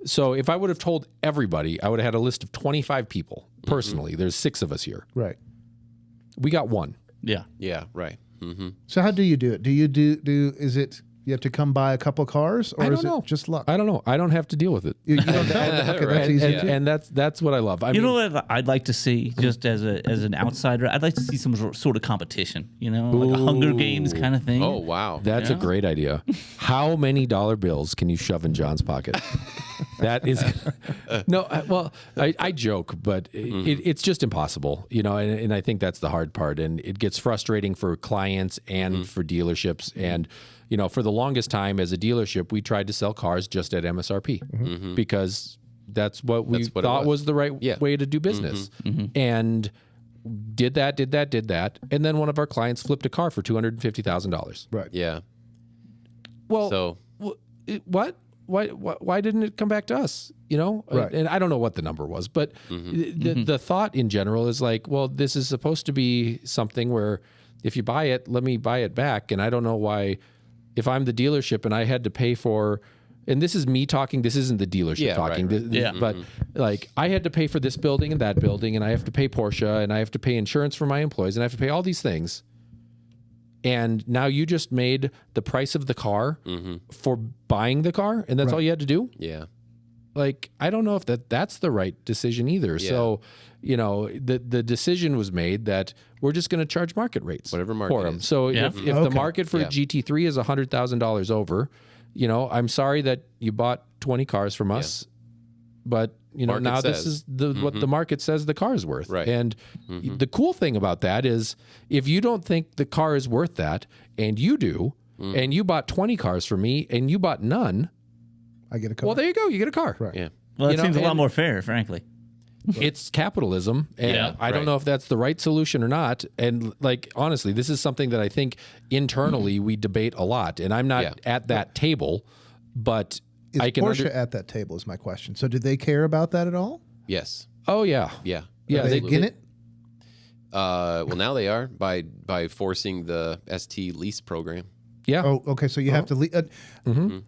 So if I would have told everybody, I would have had a list of 25 people personally. There's 6 of us here. Right. We got one. Yeah. Yeah. Right. So how do you do it? Do you is it you have to come buy a couple cars, or I don't is know. it just luck? I don't know. I don't have to deal with it. You don't okay, that's easy. And that's what I love. I You mean, know what I'd like to see, just as an outsider? I'd like to see some sort of competition, like a Hunger Games kind of thing. Oh, wow. that's a great idea. How many dollar bills can you shove in John's pocket? That is I joke, but it's just impossible, and I think that's the hard part, and it gets frustrating for clients and for dealerships. And for the longest time as a dealership, we tried to sell cars just at MSRP because that's what we thought was the right way to do business. And did that. And then one of our clients flipped a car for $250,000. Right. Yeah. Well, So what? Why didn't it come back to us? Right. And I don't know what the number was, but the thought in general is like, well, this is supposed to be something where if you buy it, let me buy it back. And I don't know why, if I'm the dealership and I had to pay for, and this is me talking, this isn't the dealership talking, right. But like I had to pay for this building and that building, and I have to pay Porsche, and I have to pay insurance for my employees, and I have to pay all these things. And now you just made the price of the car for buying the car, and that's all you had to do? yeah. Like, I don't know if that's the right decision either. Yeah. So, the decision was made that we're just going to charge market rates Whatever market for them. is. So if the market for a GT3 is $100,000 over, I'm sorry that you bought 20 cars from us, but Market now says. this is what the market says the car is worth. Right. And the cool thing about that is if you don't think the car is worth that, and you do, and you bought 20 cars from me and you bought none, I get a car. well, there you go. You get a car. Right. Yeah. Well, it You know, seems a lot and- more fair, frankly. It's capitalism, and Yeah, I don't right. know if that's the right solution or not. And like, honestly, this is something that I think internally we debate a lot, and I'm not at that table, but Is I can Porsche at that table is my question. So do they care about that at all? Yes. Oh yeah. Yeah. Yeah, Are they in it? Well, now they are by forcing the ST lease program. Yeah. Oh, okay. So you have to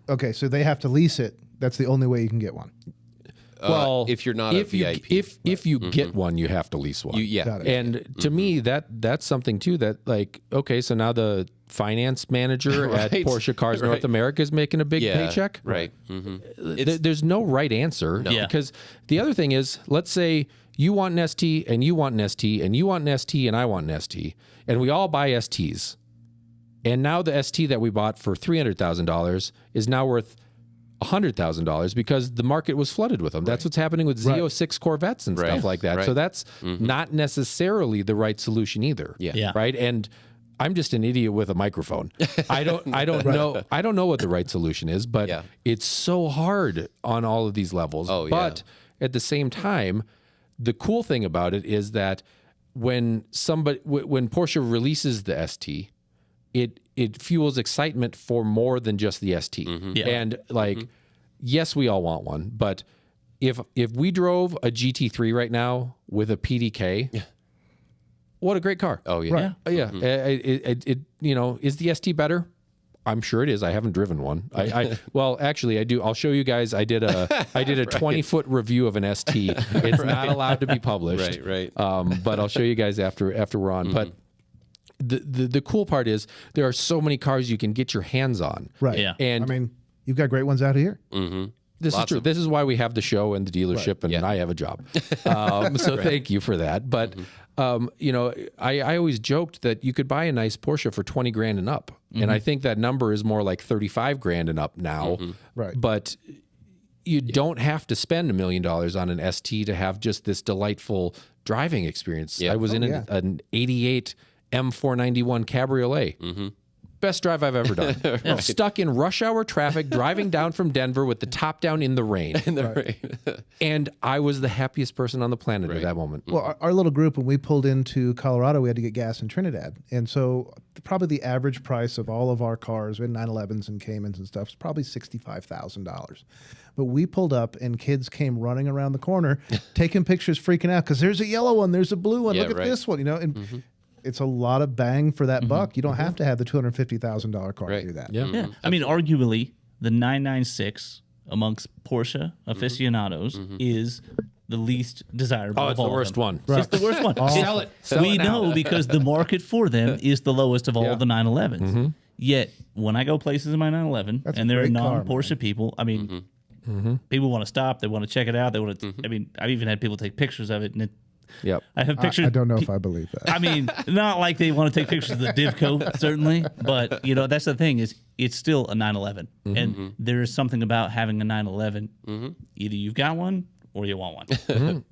okay, so they have to lease it. That's the only way you can get one. Well, if you're not a VIP, if you get one, you have to lease one. Got it. And to me, that's something too. That like, okay, so now the finance manager at Right. Porsche Cars North America is making a big paycheck. Right. There's no right answer. Yeah. Because the other thing is, let's say you want an ST and you want an ST and you want an ST and I want an ST, and we all buy STs. And now the ST that we bought for $300,000 is now worth $100,000 because the market was flooded with them. That's what's happening with Z06 Corvettes and stuff like that. Right. So that's not necessarily the right solution either. Yeah. Right. And I'm just an idiot with a microphone. I don't know. I don't know what the right solution is, but it's so hard on all of these levels. Oh, yeah. But at the same time, the cool thing about it is that when Porsche releases the ST, it fuels excitement for more than just the ST. Yeah. And yes, we all want one, but if we drove a GT3 right now with a PDK, what a great car. Oh yeah. Right. Yeah. It is the ST better? I'm sure it is. I haven't driven one. Well, actually, I do. I'll show you guys. I did a 20-foot review of an ST. It's not allowed to be published. Right. But I'll show you guys after we're on. But the cool part is there are so many cars you can get your hands on. Right. Yeah. And I mean, you've got great ones out here. this is true. This is why we have the show and the dealership, and I have a job. So thank you for that. But I always joked that you could buy a nice Porsche for 20 grand and up, and I think that number is more like 35 grand and up now. Right. But you don't have to spend $1 million on an ST to have just this delightful driving experience. I was in an 88 M491 Cabriolet. Best drive I've ever done. Stuck in rush hour traffic, driving down from Denver with the top down in the rain. And I was the happiest person on the planet at that moment. Well, our little group, when we pulled into Colorado, we had to get gas in Trinidad. And so probably the average price of all of our cars, we had 911s and Caymans and stuff, is probably $65,000. But we pulled up and kids came running around the corner, taking pictures, freaking out, because there's a yellow one, there's a blue one, look at this one, and it's a lot of bang for that buck. You don't have to have the $250,000 car to do that. Yeah. I mean, arguably, the 996 amongst Porsche aficionados is the least desirable. Oh, of it's all the of worst them. one. It's the worst one. Sell it. We know because the market for them is the lowest of all the 911s. Yet, when I go places in my 911, That's a and there are great car, non-Porsche people, I mean, people want to stop. They want to check it out. They want to. I mean, I've even had people take pictures of it, and Yep. I have pictures. I don't know if I believe that. I mean, not like they want to take pictures of the div coat, certainly, but that's the thing is it's still a 911, and there is something about having a 911. Either you've got one or you want one.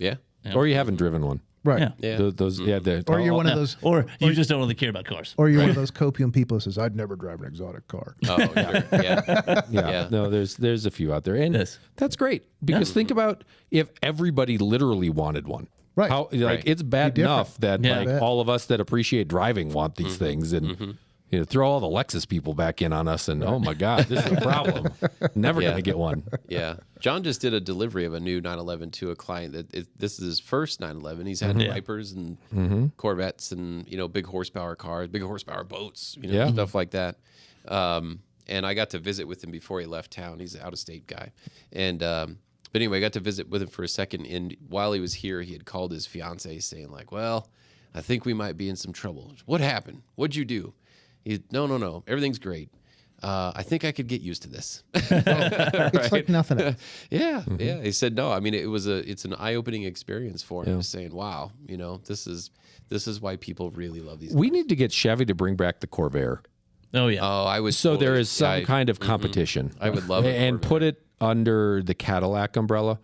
Or you haven't driven one. Right. Yeah. Those, Or you're one of those, or you just don't really care about cars. or you're one of those copium people who says, "I'd never drive an exotic car." Oh, sure. Yeah. No, there's a few out there, and Yes. that's great because think about if everybody literally wanted one. Right. How it's bad enough that Yeah. all of us that appreciate driving want these things, and throw all the Lexus people back in on us, and oh my God, this is a problem. Never gonna get one. Yeah. John just did a delivery of a new 911 to a client this is his first 911. He's had Vipers and Corvettes and big horsepower cars, big horsepower boats, stuff like that. And I got to visit with him before he left town. He's an out-of-state guy, and but anyway, I got to visit with him for a second. And while he was here, he had called his fiance saying like, "Well, I think we might be in some trouble. What happened? What'd you do?" No. Everything's great. I think I could get used to this. It's like nothing else. Yeah. He said no. I mean, it's an eye-opening experience for him, saying, "Wow, this is why people really love these." We need to get Chevy to bring back the Corvair. Oh yeah. Oh, I was So there is some kind of competition. I would love it. And put it under the Cadillac umbrella,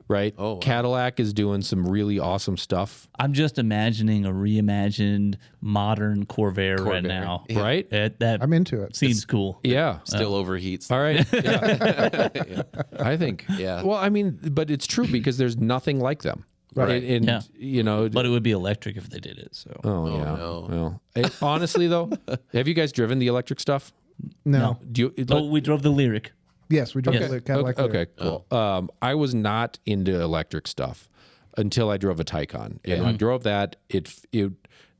right? Oh, wow. Cadillac is doing some really awesome stuff, I'm just imagining a reimagined modern Corvair right now. right? That I'm into it. seems cool. Yeah. Still overheats. All right. Yeah. I think. Yeah. Well, I mean, but it's true because there's nothing like them. Right. And But it would be electric if they did it. So no. Well, honestly though, have you guys driven the electric stuff? No. Do you? we drove the Lyric. Yes, we drove the Cadillac. Okay, cool. I was not into electric stuff until I drove a Taycan, and when I drove that, the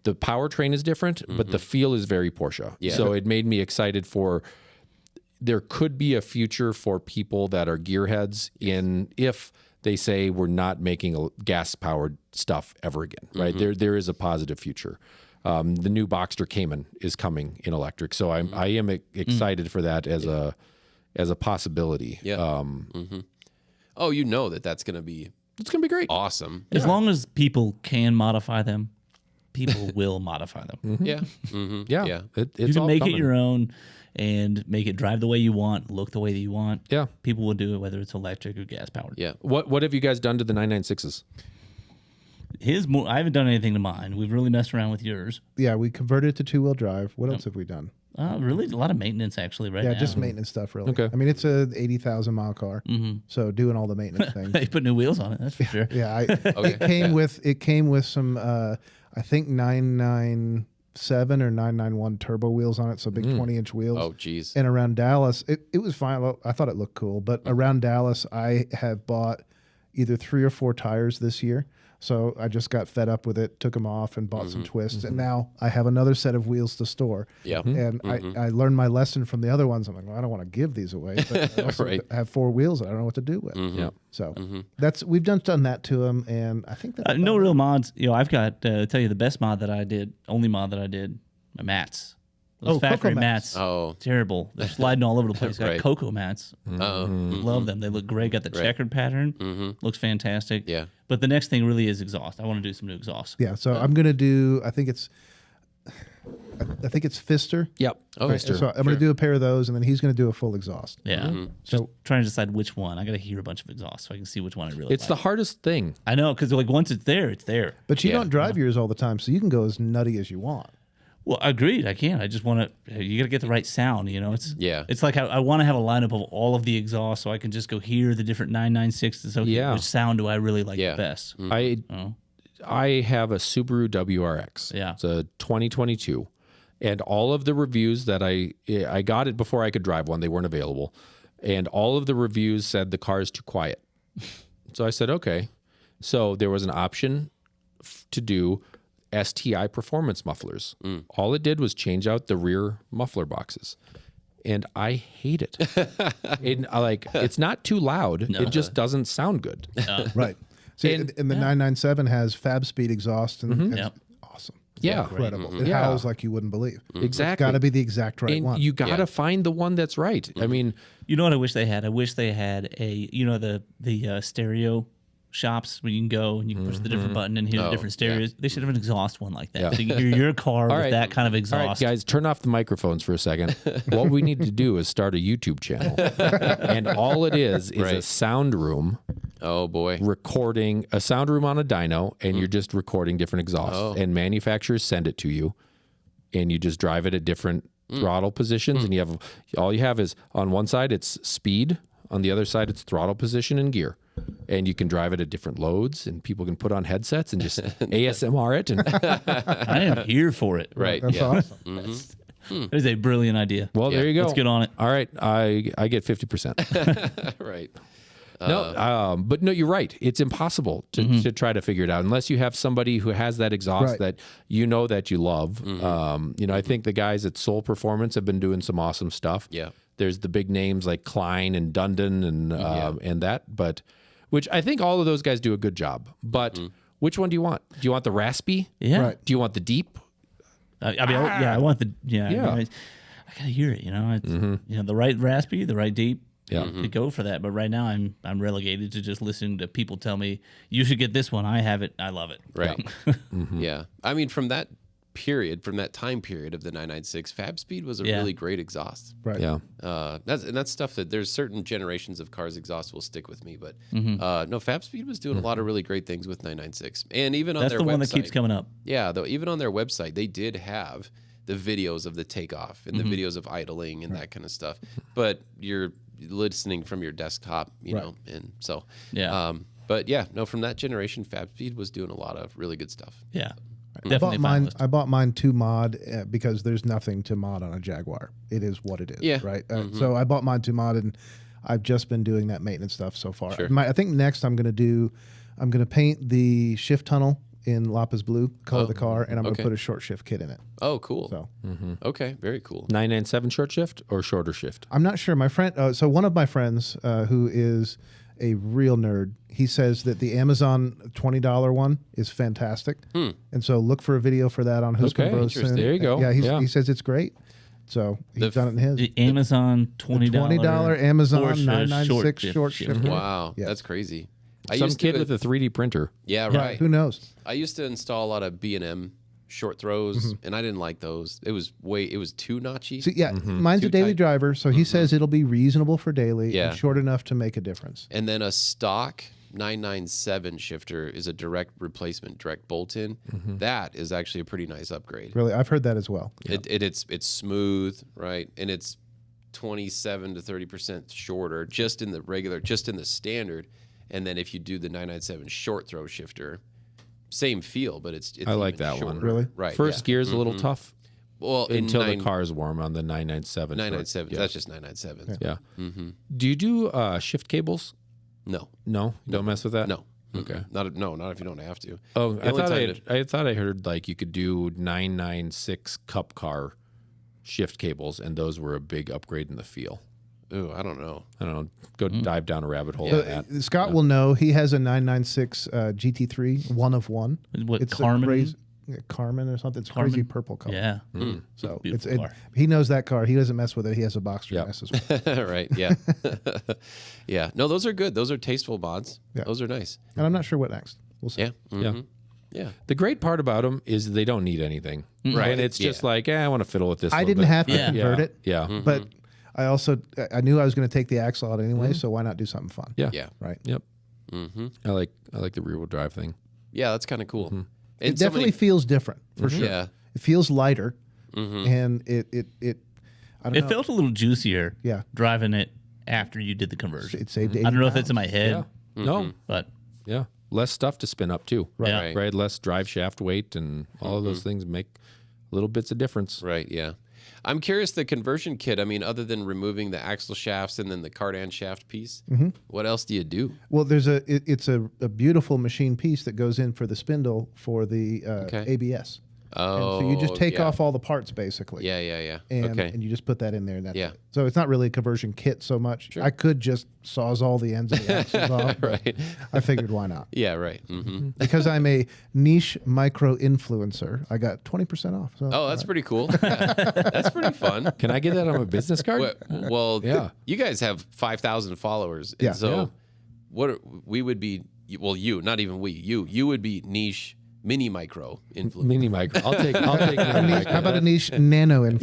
powertrain is different, but the feel is very Porsche. Yeah. So it made me excited for. There could be a future for people that are gearheads if they say we're not making gas-powered stuff ever again. Right? There is a positive future. The new Boxster Cayman is coming in electric, so I am excited for that as a possibility. Yeah. Oh, that's going to be It's going to be great. awesome. As long as people can modify them, people will modify them. Yeah. Yeah. Yeah. It's You can all make coming. it your own and make it drive the way you want, look the way that you want. Yeah. People will do it whether it's electric or gas powered. Yeah. What have you guys done to the 996s? I haven't done anything to mine. We've really messed around with yours. Yeah, we converted it to two-wheel drive. What else have we done? Really, a lot of maintenance actually right now. Yeah, just maintenance stuff, really. Okay. I mean, it's a 80,000-mile car, so doing all the maintenance things. They put new wheels on it, that's for sure. Yeah, it came with some. I think 997 or 991 turbo wheels on it, so big 20-inch wheels. Oh, geez. And around Dallas, it was fine. I thought it looked cool, but around Dallas, I have bought either 3 or 4 tires this year. So I just got fed up with it, took them off, and bought some twists. And now I have another set of wheels to store. Yeah. And I learned my lesson from the other ones. I'm like, well, I don't want to give these away, but I also have 4 wheels that I don't know what to do with. Yeah. So we've done that to them, and I think that no real mods. I've got tell you the best mod that I did, only mod that I did, my mats. Those factory Cocoa mats. Oh. Terrible. They're sliding all over the place. Right. Got cocoa mats. Love them. They look great. Got the checkered pattern. Looks fantastic. Yeah. But the next thing really is exhaust. I want to do some new exhaust. Yeah, so I'm gonna do. I think it's Pfister. Yep. Oh, Right, so I'm gonna do a pair of those, and then he's gonna do a full exhaust. Yeah. Just trying to decide which one. I got to hear a bunch of exhausts so I can see which one I really It's like. the hardest thing. I know, because like once it's there, it's there. But you don't drive yours all the time, so you can go as nutty as you want. Well, agreed. I can't. I just want to. You got to get the right sound. It's Yeah. It's like I want to have a lineup of all of the exhausts so I can just go hear the different 996s. Okay, Yeah. which sound do I really like Yeah. the best? I have a Subaru WRX. Yeah. It's a 2022. And all of the reviews that I got it before I could drive one, they weren't available. And all of the reviews said the car is too quiet. So I said, okay. So there was an option to do STI performance mufflers. All it did was change out the rear muffler boxes. And I hate it. It's not too loud. It just doesn't sound good. Right. See, and the 997 has Fab Speed exhaust, and Yep. it's awesome. Yeah. Incredible. It howls like you wouldn't believe. Exactly. It's got to be the exact right And one. you got to find the one that's right. I mean, You know what I wish they had? I wish they had the stereo shops where you can go and you can push the different button and hear the different stereos. They should have an exhaust one like that. Yeah. So you can hear your car with that kind of all exhaust. right, guys, turn off the microphones for a second. What we need to do is start a YouTube channel. And all it is a sound room Oh, boy. recording, a sound room on a dyno, and you're just recording different exhausts. And manufacturers send it to you, and you just drive it at different throttle positions. And all you have is on one side, it's speed. On the other side, it's throttle position and gear. And you can drive it at different loads, and people can put on headsets and just ASMR it. And I am here for it. Right. That's Yeah. awesome. That is a brilliant idea. well, there you go. Let's get on it. All right, I get 50%. Right. But no, you're right. It's impossible to try to figure it out unless you have somebody who has that exhaust that you love. I think the guys at Soul Performance have been doing some awesome stuff. Yeah. There's the big names like Klein and Dundon and that, but which I think all of those guys do a good job. But which one do you want? Do you want the raspy? Yeah. Right. Do you want the deep? I want the I gotta hear it. It's the right raspy, the right deep. Yeah. To go for that. But right now I'm relegated to just listening to people tell me you should get this one. I have it. I love it. Right. Yeah. I mean, from that time period of the 996, Fab Speed was a really great exhaust. Right. Yeah. That's stuff that there's certain generations of cars exhaust will stick with me, but no, Fab Speed was doing a lot of really great things with 996, and even on That's their the website, one that keeps coming up. Yeah, though even on their website, they did have the videos of the takeoff and the videos of idling and that kind of stuff. But you're listening from your desktop, you know, and so but yeah, no, from that generation, Fab Speed was doing a lot of really good stuff. Yeah. I bought mine to mod because there's nothing to mod on a Jaguar. It is what it is. Yeah. Right. So I bought mine to mod, and I've just been doing that maintenance stuff so far. Sure. I think next I'm going to paint the shift tunnel in Lapis Blue, color the car, and I'm going to put a short shift kit in it. Oh, cool. So Okay, very cool. 997 short shift or shorter shift? I'm not sure. My friend, so one of my friends who is a real nerd, he says that the Amazon $20 one is fantastic. And so look for a video for that on Husman Bros. Interesting. There you go. Yeah, he says it's great. So he's done it in his. The Amazon $20. $20 Amazon Porsche 996 short shift. Wow, Yes. that's crazy. Some kid with a 3D printer. Yeah, Yeah, right. who knows? I used to install a lot of B&M short throws, and I didn't like those. It was too notchy. So yeah, mine's a daily driver, so he says it'll be reasonable for daily Yeah. and short enough to make a difference. And then a stock 997 shifter is a direct replacement, direct bolt-in. That is actually a pretty nice upgrade. Really, I've heard that as well. It's smooth, right? And it's 27 to 30% shorter just in the standard. And then if you do the 997 short throw shifter, same feel, but it's I like even that shorter. one. Really? Right. First gear is a little tough. Well, Until the car's warm on the 997. 997. Yeah. That's just 997. Yeah. Do you do shift cables? No. No, you don't mess with that. No. Okay. Not if you don't have to. Oh, The I only thought time I thought I heard like you could do 996 Cup car shift cables, and those were a big upgrade in the feel. Ooh, I don't know. I don't know. Go dive down a rabbit hole. Yeah. on that. Scott will know. He has a 996 GT3, one of one. What, It's a Carmen? crazy- Carmen or something. It's Carmen? crazy purple color. Yeah. So Beautiful car. he knows that car. He doesn't mess with it. He has a Boxster Yep. mess as well. Right. Yeah. Yeah. No, those are good. Those are tasteful mods. Yeah. Those are nice. And I'm not sure what next. We'll see. Yeah. Yeah. Yeah. The great part about them is they don't need anything. Right. And it's just Yeah. like, I want to fiddle with this. I a little didn't bit. have to Yeah. convert it, Yeah. but I also I knew I was going to take the axle out anyway. So why not do something fun? Yeah. Yeah. Right. Yep. I like the rear wheel drive thing. Yeah. That's kind of cool. And It definitely feels different for sure. Yeah. It feels lighter, and it I don't It know. felt a little juicier. Yeah. Driving it after you did the conversion. It saved 80 I don't know if pounds. it's in my head, No. but Yeah. Less stuff to spin up too. yeah. Right. Less drive shaft weight and all of those things make little bits of difference. Right. Yeah. I'm curious, the conversion kit, I mean, other than removing the axle shafts and then the cardan shaft piece, what else do you do? Well, it's a beautiful machine piece that goes in for the spindle for the ABS. Oh, And so you just take yeah. off all the parts basically. Yeah. Yeah. Yeah. And, Okay. and you just put that in there. And that's Yeah. it. So it's not really a conversion kit so much. I could just sawzall the ends of the axles off. But Right. I figured why not? Yeah. Right. Because I'm a niche micro influencer, I got 20% off. So Oh, that's pretty cool. That's pretty fun. Can I get that on my business card? Well, Yeah. you guys have 5,000 followers. And Yeah. so we would be, well, you, not even we, you would be niche mini micro influencer. Mini micro. I'll take mini micro. how about a niche nano influencer?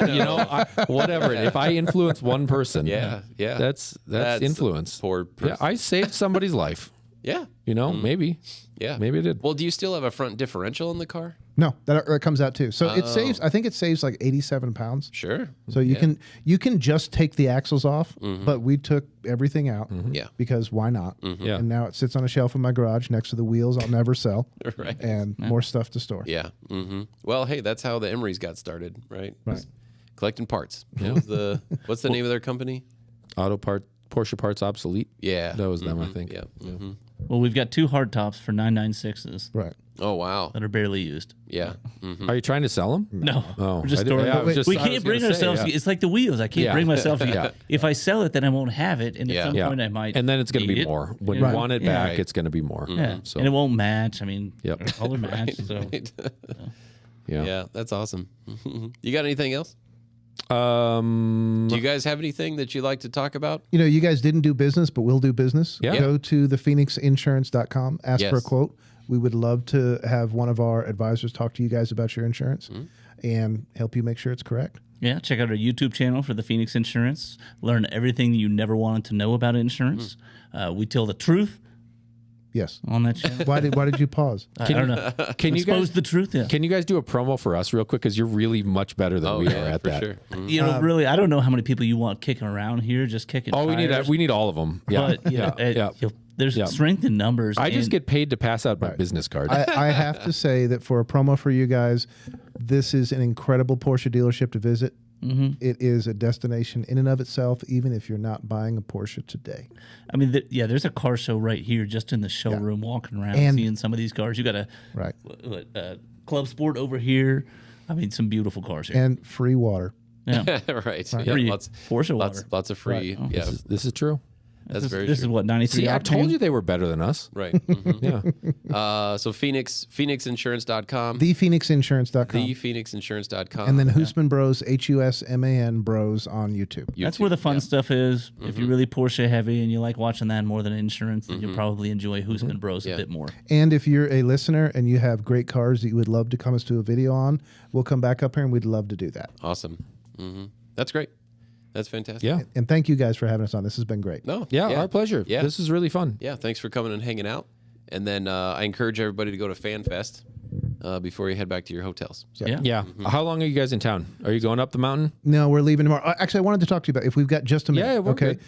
Yeah, whatever. If I influence one person, Yeah. Yeah. that's influence. Poor person. Yeah, I saved somebody's life. Yeah. Maybe. Yeah. Maybe I did. Well, do you still have a front differential in the car? No, that comes out too. So it saves. I think it saves like 87 pounds. Sure. So you can just take the axles off, but we took everything out. Yeah. Because why not? Yeah. And now it sits on a shelf in my garage next to the wheels I'll never sell. Right. And more stuff to store. Yeah. Well, hey, that's how the Emerys got started, right? Right. Collecting parts. What's the name of their company? Porsche parts obsolete. Yeah. That was them, I think. Yeah. Well, we've got 2 hard tops for 996s Right. Oh, wow. that are barely used. Yeah. Are you trying to sell them? No, Oh, we're just I did- storing. yeah, I was just- we I was can't gonna bring say, ourselves. yeah. It's like the wheels. I can't Yeah. bring myself. Yeah. If I sell it, then I won't have it, and Yeah. at some Yeah. point I might. And then it's going to need be it. more. When Yeah. you want it Yeah. back, Right. it's going to be more. Yeah, So, and it won't match. I mean, Yep. their color match. So yeah. Yeah, that's awesome. You got anything else? Um, Do you guys have anything that you'd like to talk about? You know, you guys didn't do business, but we'll do business. Yeah. Go to thephoenixinsurance.com, ask for a Yes. quote. We would love to have one of our advisors talk to you guys about your insurance and help you make sure it's correct. yeah, check out our YouTube channel for the Phoenix Insurance. Learn everything you never wanted to know about insurance. We tell the truth Yes. on that channel. Why did you pause? I don't know. Can you Expose guys the truth? Yeah. Can you guys do a promo for us real quick? Because you're really much better than we are at for that. sure. You know, really, I don't know how many people you want kicking around here, just kicking. Oh, tires, we need all of them. Yeah, But you know, there's strength in numbers. I just and- get paid to pass out my business card. I have to say that for a promo for you guys, this is an incredible Porsche dealership to visit. It is a destination in and of itself, even if you're not buying a Porsche today. I mean, there's a car show right here, just in the showroom, walking around, And- seeing some of these cars. You got a Right. Club Sport over here. I mean, some beautiful cars here. And free water. Yeah. Right. Yeah, Free lots Porsche water. lots of free. Yeah, This is true. that's very This true. is what 93. See, I octane? told you they were better than us. Right. Mhm. Yeah. So phoenixinsurance.com. ThePhoenixInsurance.com. ThePhoenixinsurance.com. And then Husman Bros, HUSMAN Bros on YouTube. That's where the fun stuff is. If you're really Porsche heavy and you like watching that more than insurance, then you'll probably enjoy Husman Bros a bit more. And if you're a listener and you have great cars that you would love to come us to a video on, we'll come back up here and we'd love to do that. Awesome. That's great. That's fantastic. Yeah. And thank you guys for having us on. This has been great. No. Yeah, our pleasure. Yeah. This is really fun. Yeah. Thanks for coming and hanging out. And then I encourage everybody to go to FanFest before you head back to your hotels. So. Yeah. Yeah. How long are you guys in town? Are you going up the mountain? No, we're leaving tomorrow. Actually, I wanted to talk to you about if we've got just a minute. Yeah, we're okay.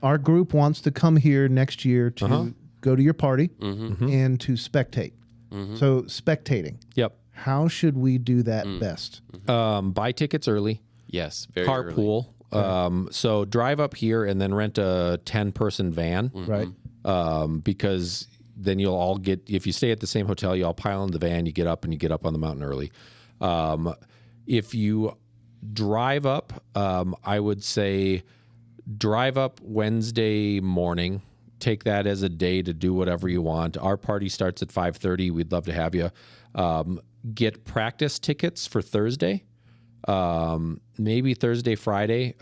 Our group wants to come here next year to go to your party and to spectate. So spectating. Yep. How should we do that best? Buy tickets early. Yes, very early. Carpool. So drive up here and then rent a 10-person van. Right. Because then you'll all get, if you stay at the same hotel, you all pile in the van, you get up on the mountain early. If you drive up, I would say drive up Wednesday morning. Take that as a day to do whatever you want. Our party starts at 5:30. We'd love to have you. Get practice tickets for Thursday. Maybe Thursday, Friday.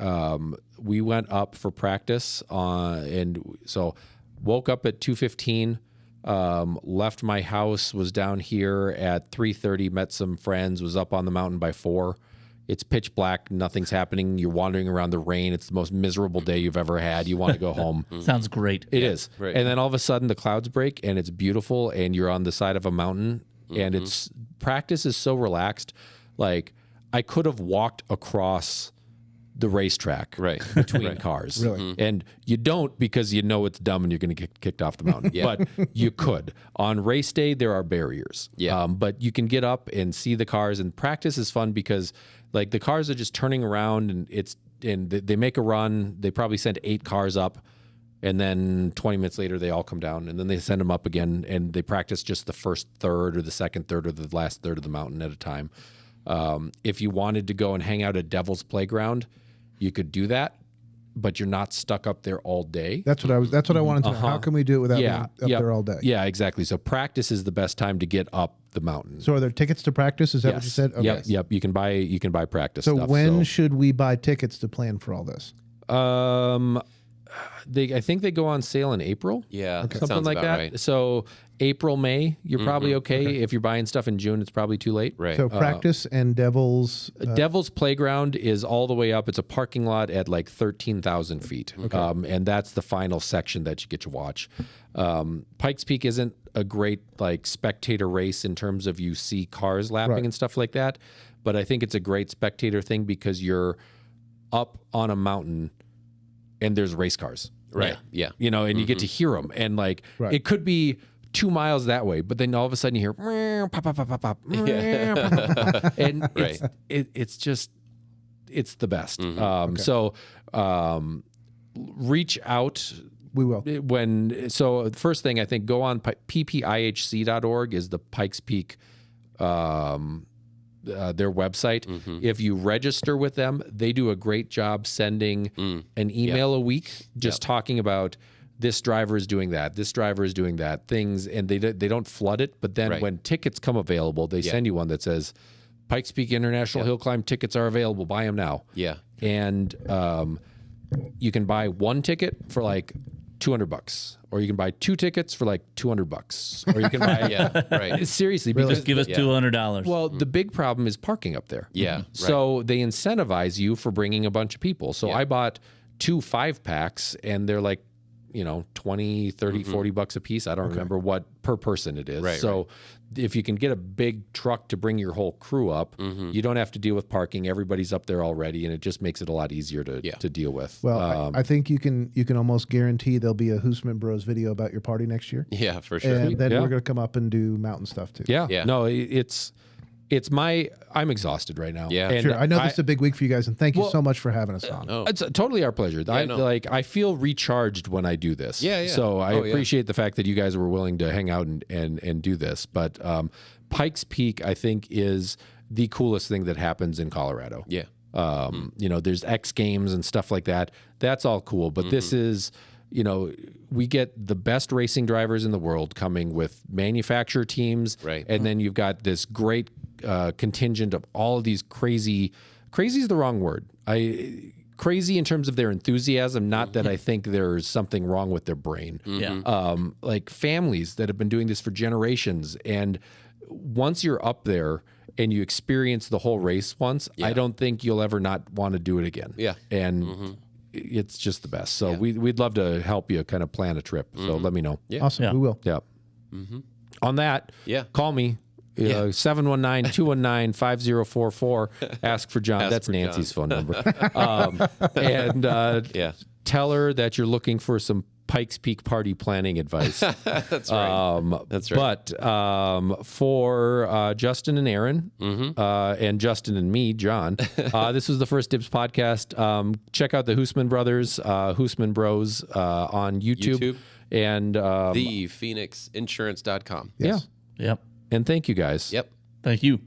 We went up for practice and so woke up at 2:15. Left my house, was down here at 3:30, met some friends, was up on the mountain by 4. It's pitch black, nothing's happening. You're wandering around the rain. It's the most miserable day you've ever had. You want to go home. Sounds great. It is. Right. And then all of a sudden the clouds break and it's beautiful and you're on the side of a mountain and it's practice is so relaxed. Like I could have walked across the racetrack between cars. Really? And you don't because you know it's dumb and you're going to get kicked off the mountain. But you could. On race day, there are barriers. But you can get up and see the cars, and practice is fun because like the cars are just turning around and they make a run. They probably send 8 cars up. And then 20 minutes later, they all come down, and then they send them up again, and they practice just the first third or the second third or the last third of the mountain at a time. If you wanted to go and hang out at Devil's Playground, you could do that, but you're not stuck up there all day. That's what I wanted to know. How can we do it without being up there all day? Yeah, exactly. So practice is the best time to get up the mountain. So are there tickets to practice? Is that what you said? Okay. Yep. You can buy practice So stuff. when should we buy tickets to plan for all this? I think they go on sale in April. Yeah, something like that. Right. So April, May, you're probably okay. If you're buying stuff in June, it's probably too late. Right. So practice and Devil's. Devil's Playground is all the way up. It's a parking lot at like 13,000 feet. And that's the final section that you get to watch. Pikes Peak isn't a great like spectator race in terms of you see cars lapping and stuff like that. But I think it's a great spectator thing because you're up on a mountain and there's race cars. Right. Yeah. You know, and you get to hear them. And like, it could be 2 miles that way, but then all of a sudden you hear pop, pop, pop, pop, pop, and it's just, it's the best. So reach out. We will. So the first thing I think, go on ppihc.org is the Pikes Peak, their website. If you register with them, they do a great job sending an email a week, just talking about this driver is doing that, this driver is doing that, things, and they don't flood it. But then when tickets come available, they send you one that says, Pikes Peak International Hill Climb tickets are available. Buy them now. Yeah. And you can buy one ticket for like $200, or you can buy 2 tickets for like $200, or you can buy seriously, because just give us $200. Well, the big problem is parking up there. Yeah. So they incentivize you for bringing a bunch of people. So I bought 2 5-packs, and they're like, you know, 20, 30, $40 a piece. I don't remember what per person it is. So if you can get a big truck to bring your whole crew up, you don't have to deal with parking. Everybody's up there already, and it just makes it a lot easier to deal with. Well, I think you can almost guarantee there'll be a Husman Bros video about your party next year. Yeah, for sure. And then we're going to come up and do mountain stuff too. Yeah. No, I'm exhausted right now. Yeah. And sure. I know this is a big week for you guys, and thank you so much for having us on. It's totally our pleasure. I feel recharged when I do this. Yeah. So I appreciate the fact that you guys were willing to hang out and do this. But Pikes Peak, I think, is the coolest thing that happens in Colorado. Yeah. You know, there's X Games and stuff like that. That's all cool. But this is, you know, we get the best racing drivers in the world coming with manufacturer teams. Right. And then you've got this great contingent of all of these crazy is the wrong word. Crazy in terms of their enthusiasm, not that I think there's something wrong with their brain. Like families that have been doing this for generations. And once you're up there and you experience the whole race once, I don't think you'll ever not want to do it again. Yeah. And it's just the best. So we'd love to help you kind of plan a trip. So let me know. Yeah. Awesome. We will. Yeah. On that, call me. 719-219-5044. Ask for John. That's Nancy's phone number. And tell her that you're looking for some Pikes Peak party planning advice. That's right. That's right. But for Justin and Aaron, and Justin and me, John, this was the First Dibs podcast. Check out the Husman Brothers, Husman Bros on YouTube. And thephoenixinsurance.com. Yes. Yeah. Yep. And thank you guys. Yep. Thank you.